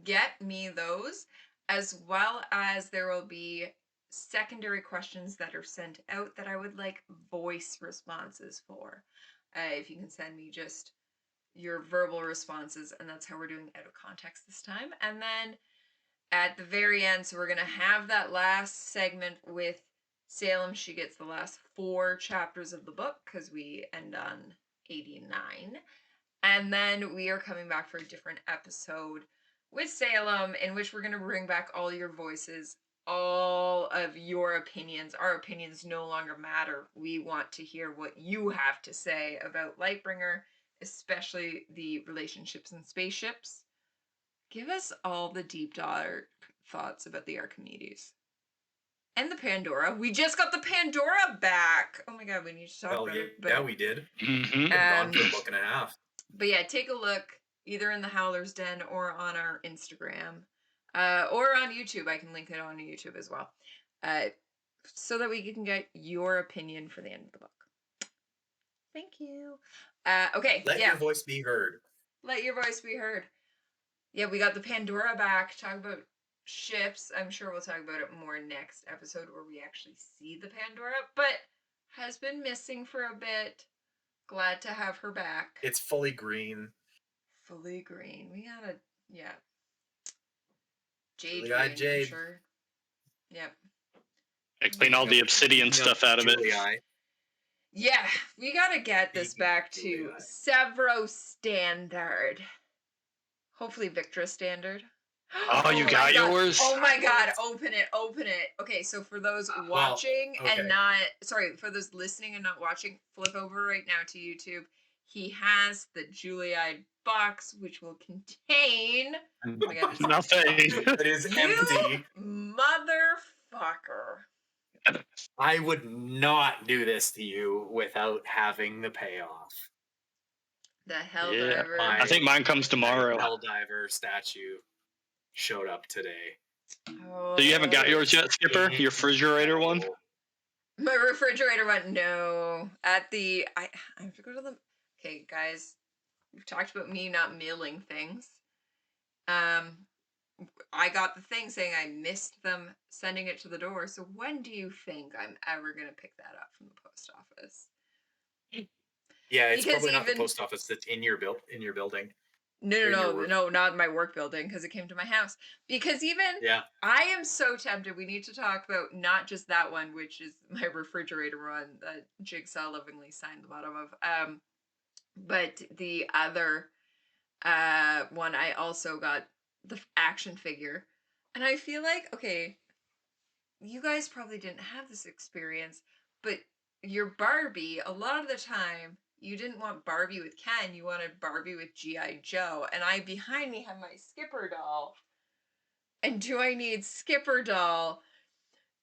Get me those, as well as there will be secondary questions that are sent out that I would like voice responses for. If you can send me just your verbal responses, and that's how we're doing out of context this time. And then at the very end, so we're going to have that last segment with Salem. She gets the last 4 chapters of the book because we end on 89. And then we are coming back for a different episode with Salem, in which we're going to bring back all your voices, all of your opinions. Our opinions no longer matter. We want to hear what you have to say about Lightbringer, especially the relationships and spaceships. Give us all the deep dark thoughts about the Archimedes. And the Pandora. We just got the Pandora back. Oh my god, we need to talk about it. Yeah, we did. Mm-hmm. Gone for a book and a half. But yeah, take a look either in the Howler's Den or on our Instagram. Or on YouTube. I can link it on YouTube as well. So that we can get your opinion for the end of the book. Thank you. Okay. Let your voice be heard. Let your voice be heard. Yeah, we got the Pandora back. Talk about ships. I'm sure we'll talk about it more next episode where we actually see the Pandora. But has been missing for a bit. Glad to have her back. It's fully green. Fully green. We gotta, Jade. We got Jade. Sure. Yep. Explain all the obsidian stuff out of it. Yeah, we gotta get this back to Sevro standard. Hopefully Victra standard. Oh, you got yours? Oh my god, open it. Okay, so for those watching and not, for those listening and not watching, flip over right now to YouTube. He has the Juliide box, which will contain, oh my god, nothing. It is empty. Motherfucker. I would not do this to you without having the payoff. The hell Yeah. diver. I think mine comes tomorrow. Helldiver statue showed up today. Oh, So you haven't got yours yet, Skipper? Your refrigerator one? My refrigerator went no. I have to go to the. Okay, guys, we've talked about me not mailing things. I got the thing saying I missed them sending it to the door. So when do you think I'm ever gonna pick that up from the post office? Yeah, it's Because probably not the even- post office that's in your building. No, not my work building because it came to my house. Because even Yeah. I am so tempted. We need to talk about not just that one, which is my refrigerator one that Jigsaw lovingly signed the bottom of, but the other one I also got the action figure, and I feel like, okay, you guys probably didn't have this experience, but your Barbie, a lot of the time, you didn't want Barbie with Ken, you wanted Barbie with G.I. Joe. And I, behind me, have my Skipper doll. And do I need Skipper doll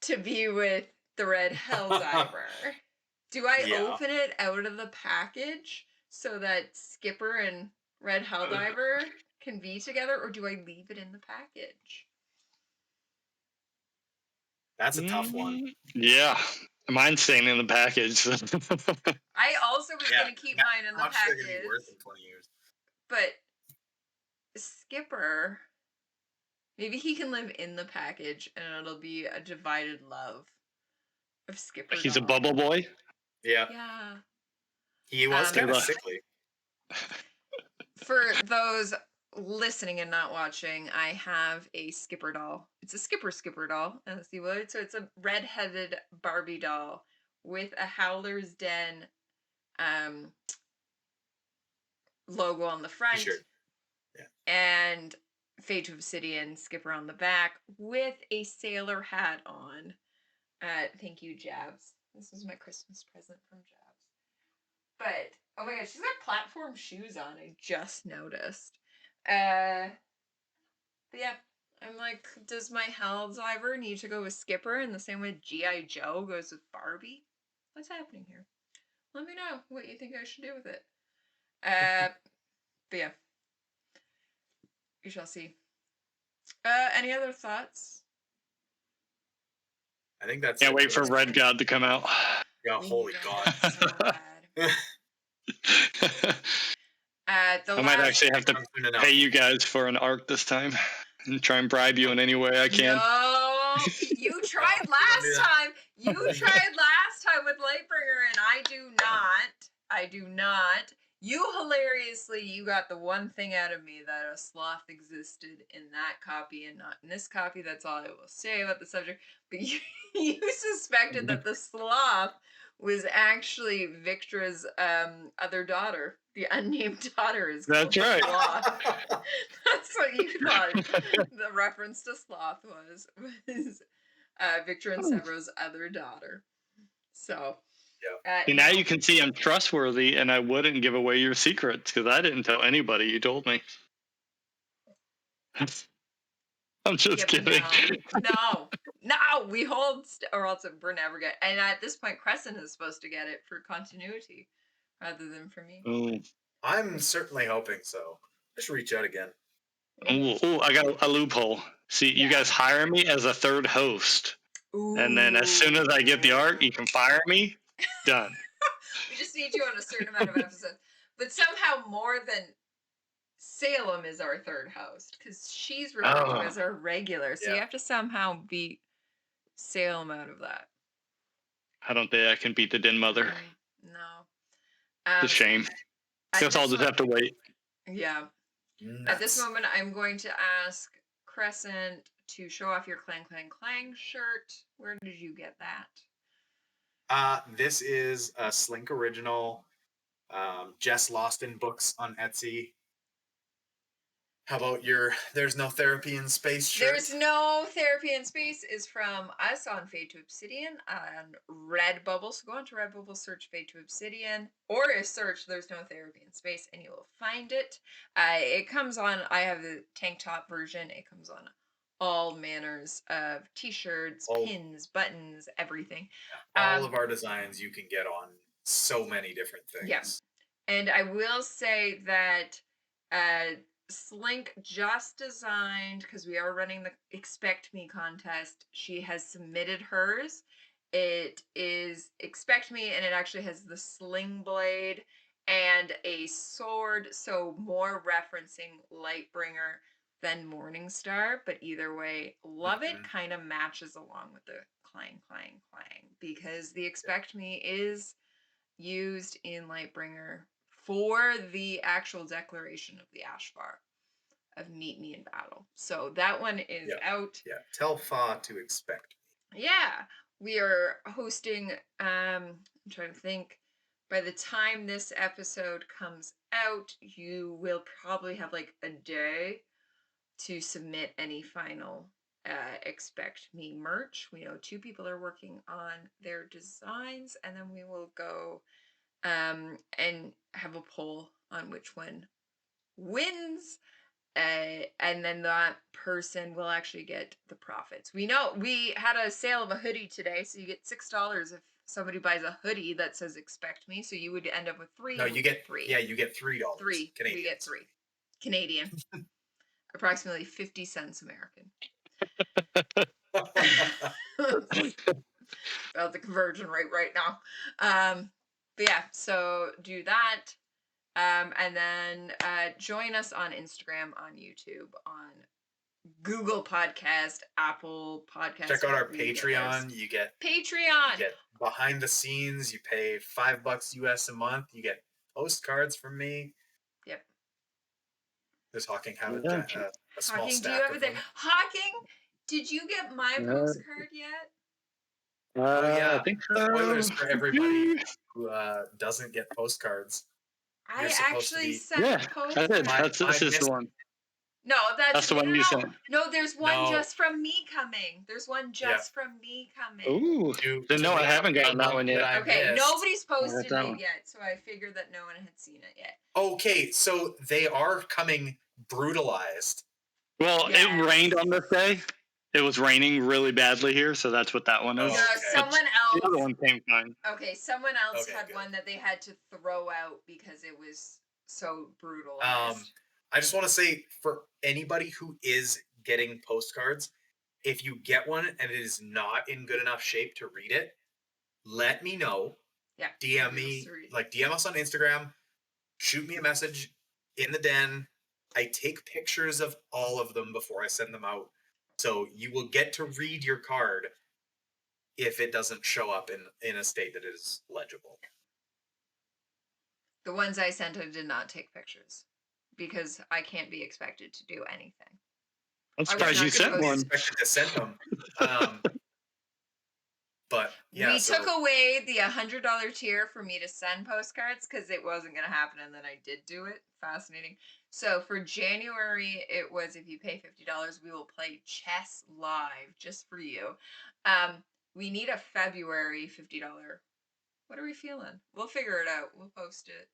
to be with the Red Helldiver? Do I open it out of the package so that Skipper and Red Helldiver can be together, or do I leave it in the package? That's a tough one. Yeah. Mine's staying in the package. I also was going to keep mine in the How much they're gonna package. be worth in 20 years. But Skipper, maybe he can live in the package and it'll be a divided love of Skipper. He's a bubble boy? Yeah. Yeah. He was kind of sickly. For those listening and not watching, I have a Skipper doll. It's a Skipper doll, as you would. So it's a red-headed Barbie doll with a Howler's Den logo on the front. Sure. Yeah. And Fate to Obsidian Skipper on the back with a sailor hat on. Thank you, Jabs. This was my Christmas present from Jabs. But oh my god, she's got platform shoes on. I just noticed. But yeah, I'm like, does my Helldiver need to go with Skipper in the same way G.I. Joe goes with Barbie? What's happening here? Let me know what you think I should do with it. But yeah, we shall see. Any other thoughts? I think that's. Can't wait for Red God to come out. Yeah, holy God. So I might actually have to pay you guys for an arc this time and try and bribe you in any way I can. No, you tried last time. You tried last time with Lightbringer, and I do not. I do not. You hilariously, you got the one thing out of me that a sloth existed in that copy and not in this copy. That's all I will say about the subject. But you suspected that the sloth was actually Victra's other daughter. The unnamed daughter is called That's right. Sloth. That's what you thought the reference to Sloth was Victra and Sevro's other daughter. So now you can see I'm trustworthy and I wouldn't give away your secrets because I didn't tell anybody. You told me. I'm just kidding. No, we hold, or else we're never get. And at this point, Crescent is supposed to get it for continuity rather than for me. Oh. I'm certainly hoping so. Just reach out again. Oh, I got a loophole. See, you guys hire me as a third host. Ooh. And then as soon as I get the arc, you can fire me. Done. We just need you on a certain amount of episodes. But somehow more than Salem is our third host because she's referred to as our regular. So you have to somehow beat Salem out of that. I don't think I can beat the Den Mother. No. It's a shame. Guess I'll just have to wait. Yeah. Nuts. At this moment, I'm going to ask Crescent to show off your Clang Clang Clang shirt. Where did you get that? This is a Slink original. Jess Lost in Books on Etsy. How about your There's No Therapy in Space shirt? There's No Therapy in Space is from us on Fade to Obsidian on Redbubble. So go on to Redbubble, search Fade to Obsidian, or search There's No Therapy in Space, and you will find it. It comes on, I have the tank top version. It comes on all manners of t-shirts, pins, buttons, everything. All of our designs you can get on so many different things. Yeah. And I will say that Slink just designed, because we are running the Expect Me contest, she has submitted hers. It is Expect Me, and it actually has the sling blade and a sword, so more referencing Lightbringer than Morningstar, but either way, love it. Kind of matches along with the clang, clang, clang, because the Expect Me is used in Lightbringer for the actual declaration of the Ashvar of Meet Me in Battle. So that one is out. Yeah, tell Fa to expect me. Yeah, we are hosting, I'm trying to think, by the time this episode comes out, you will probably have like a day to submit any final Expect Me merch. We know 2 people are working on their designs, and then we will go and have a poll on which one wins. And then that person will actually get the profits. We know we had a sale of a hoodie today, so you get $6 if somebody buys a hoodie that says "Expect Me." So you would end up with 3. No, you get 3. Yeah, you get $3. 3 Canadian. We get 3 Canadian, approximately 50 cents American. About the conversion rate right now. But yeah, so do that. And then join us on Instagram, on YouTube, on Google Podcast, Apple Podcast. Check out our Patreon. You get Patreon. You get behind the scenes. You pay $5 US a month. You get postcards from me. Yep. Does Hawking have a small Hawking, stack do you have of it there? them? Hawking, did you get my postcard yet? Oh yeah, I think so. Spoilers for everybody who doesn't get postcards. I actually sent a postcard. I did. This is the one. No, that's the one you sent. No, there's one just from me coming. There's one just from me coming. Ooh. Then no, I haven't gotten that one yet. Okay, nobody's posted it yet, so I figured that no one had seen it yet. Okay, so they are coming brutalized. Well, it rained on this day. It was raining really badly here, so that's what that one is. Someone else. The other one came fine. Okay, someone else had one that they had to throw out because it was so brutalized. I just want to say, for anybody who is getting postcards, if you get one and it is not in good enough shape to read it, let me know. Yeah. DM me, DM us on Instagram, shoot me a message in the den. I take pictures of all of them before I send them out. So you will get to read your card if it doesn't show up in a state that is legible. The ones I sent, I did not take pictures because I can't be expected to do anything. I'm surprised you sent one. Expected to send them. But yeah, we took away the $100 tier for me to send postcards because it wasn't going to happen, and then I did do it. Fascinating. So for January, it was if you pay $50, we will play chess live just for you. We need a February $50. What are we feeling? We'll figure it out. We'll post it.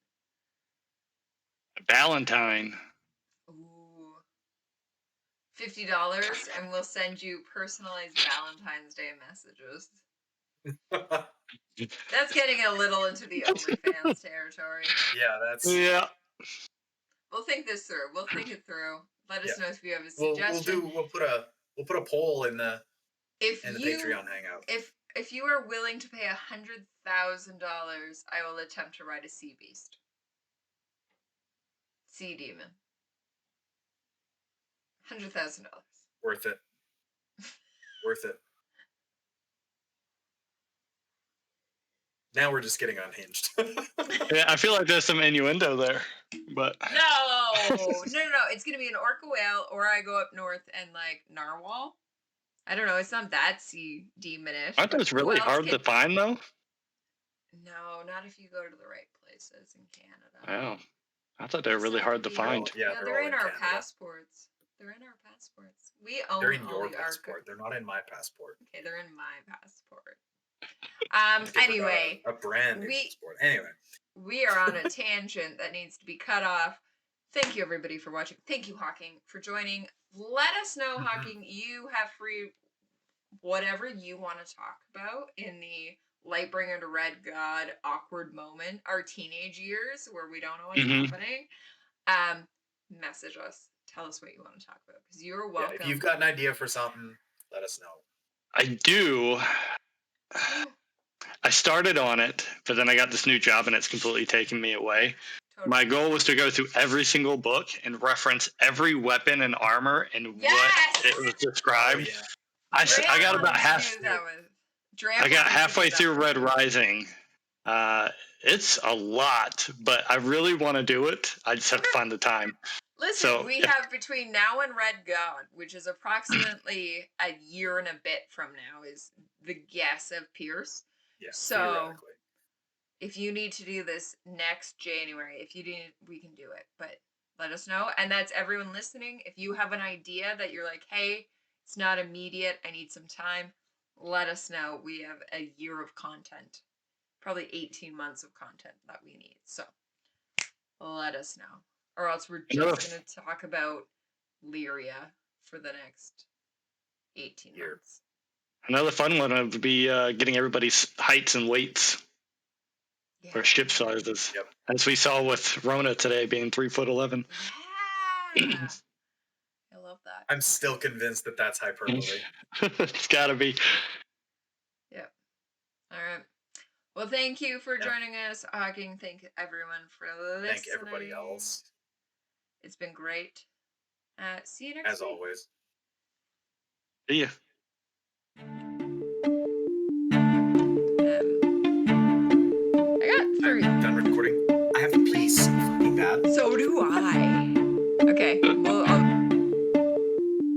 Valentine. Ooh. $50, and we'll send you personalized Valentine's Day messages. That's getting a little into the OnlyFans territory. Yeah. We'll think this through. We'll think it through. Let us know if you have a suggestion. We'll put a poll in the Patreon hangout. If you are willing to pay $100,000, I will attempt to ride a sea beast. Sea demon. $100,000. Worth it. Worth it. Now we're just getting unhinged. Yeah, I feel like there's some innuendo there, but no. It's gonna be an orca whale, or I go up north and like narwhal. I don't know. It's not that sea demonish. Aren't those really hard to find though? No, not if you go to the right places in Canada. Oh, I thought they were really hard to find. Yeah, they're in our passports. They're in our passports. We own. They're in your passport. They're not in my passport. Okay, they're in my passport. Anyway, a brand new passport. Anyway, we are on a tangent that needs to be cut off. thank you everybody for watching. Thank you, Hawking, for joining. Let us know, Hawking, you have free whatever you want to talk about in the Lightbringer to Red God awkward moment, our teenage years where we don't know what's happening. Message us. Tell us what you want to talk about because you're welcome. If you've got an idea for something, let us know. I do. I started on it, but then I got this new job and it's completely taken me away. Totally. My goal was to go through every single book and reference every weapon and armor and what it was described. Oh, yeah. I got about half. I got halfway through Red Rising. It's a lot, but I really want to do it. I just have to find the time. Listen, we have between now and Red God, which is approximately a year and a bit from now, is the guess of Pierce. Yeah, so if you need to do this next January, if you didn't, we can do it. But let us know. And that's everyone listening. If you have an idea that you're like, hey, it's not immediate, I need some time, let us know. We have a year of content, probably 18 months of content that we need. So let us know. Or else we're just going to talk about Lyria for the next 18 months. Another fun one would be getting everybody's heights and weights or ship sizes. Yep. As we saw with Rona today being 3'11". Yeah. I love that. I'm still convinced that that's hyperbole. It's got to be. Yep. All right. Well, thank you for joining us, Hawking. Thank everyone for listening. Thank everybody else. It's been great. See you next week. As always. See ya. I got 3. I'm done recording. I have to pee so fucking bad. So do I. Okay.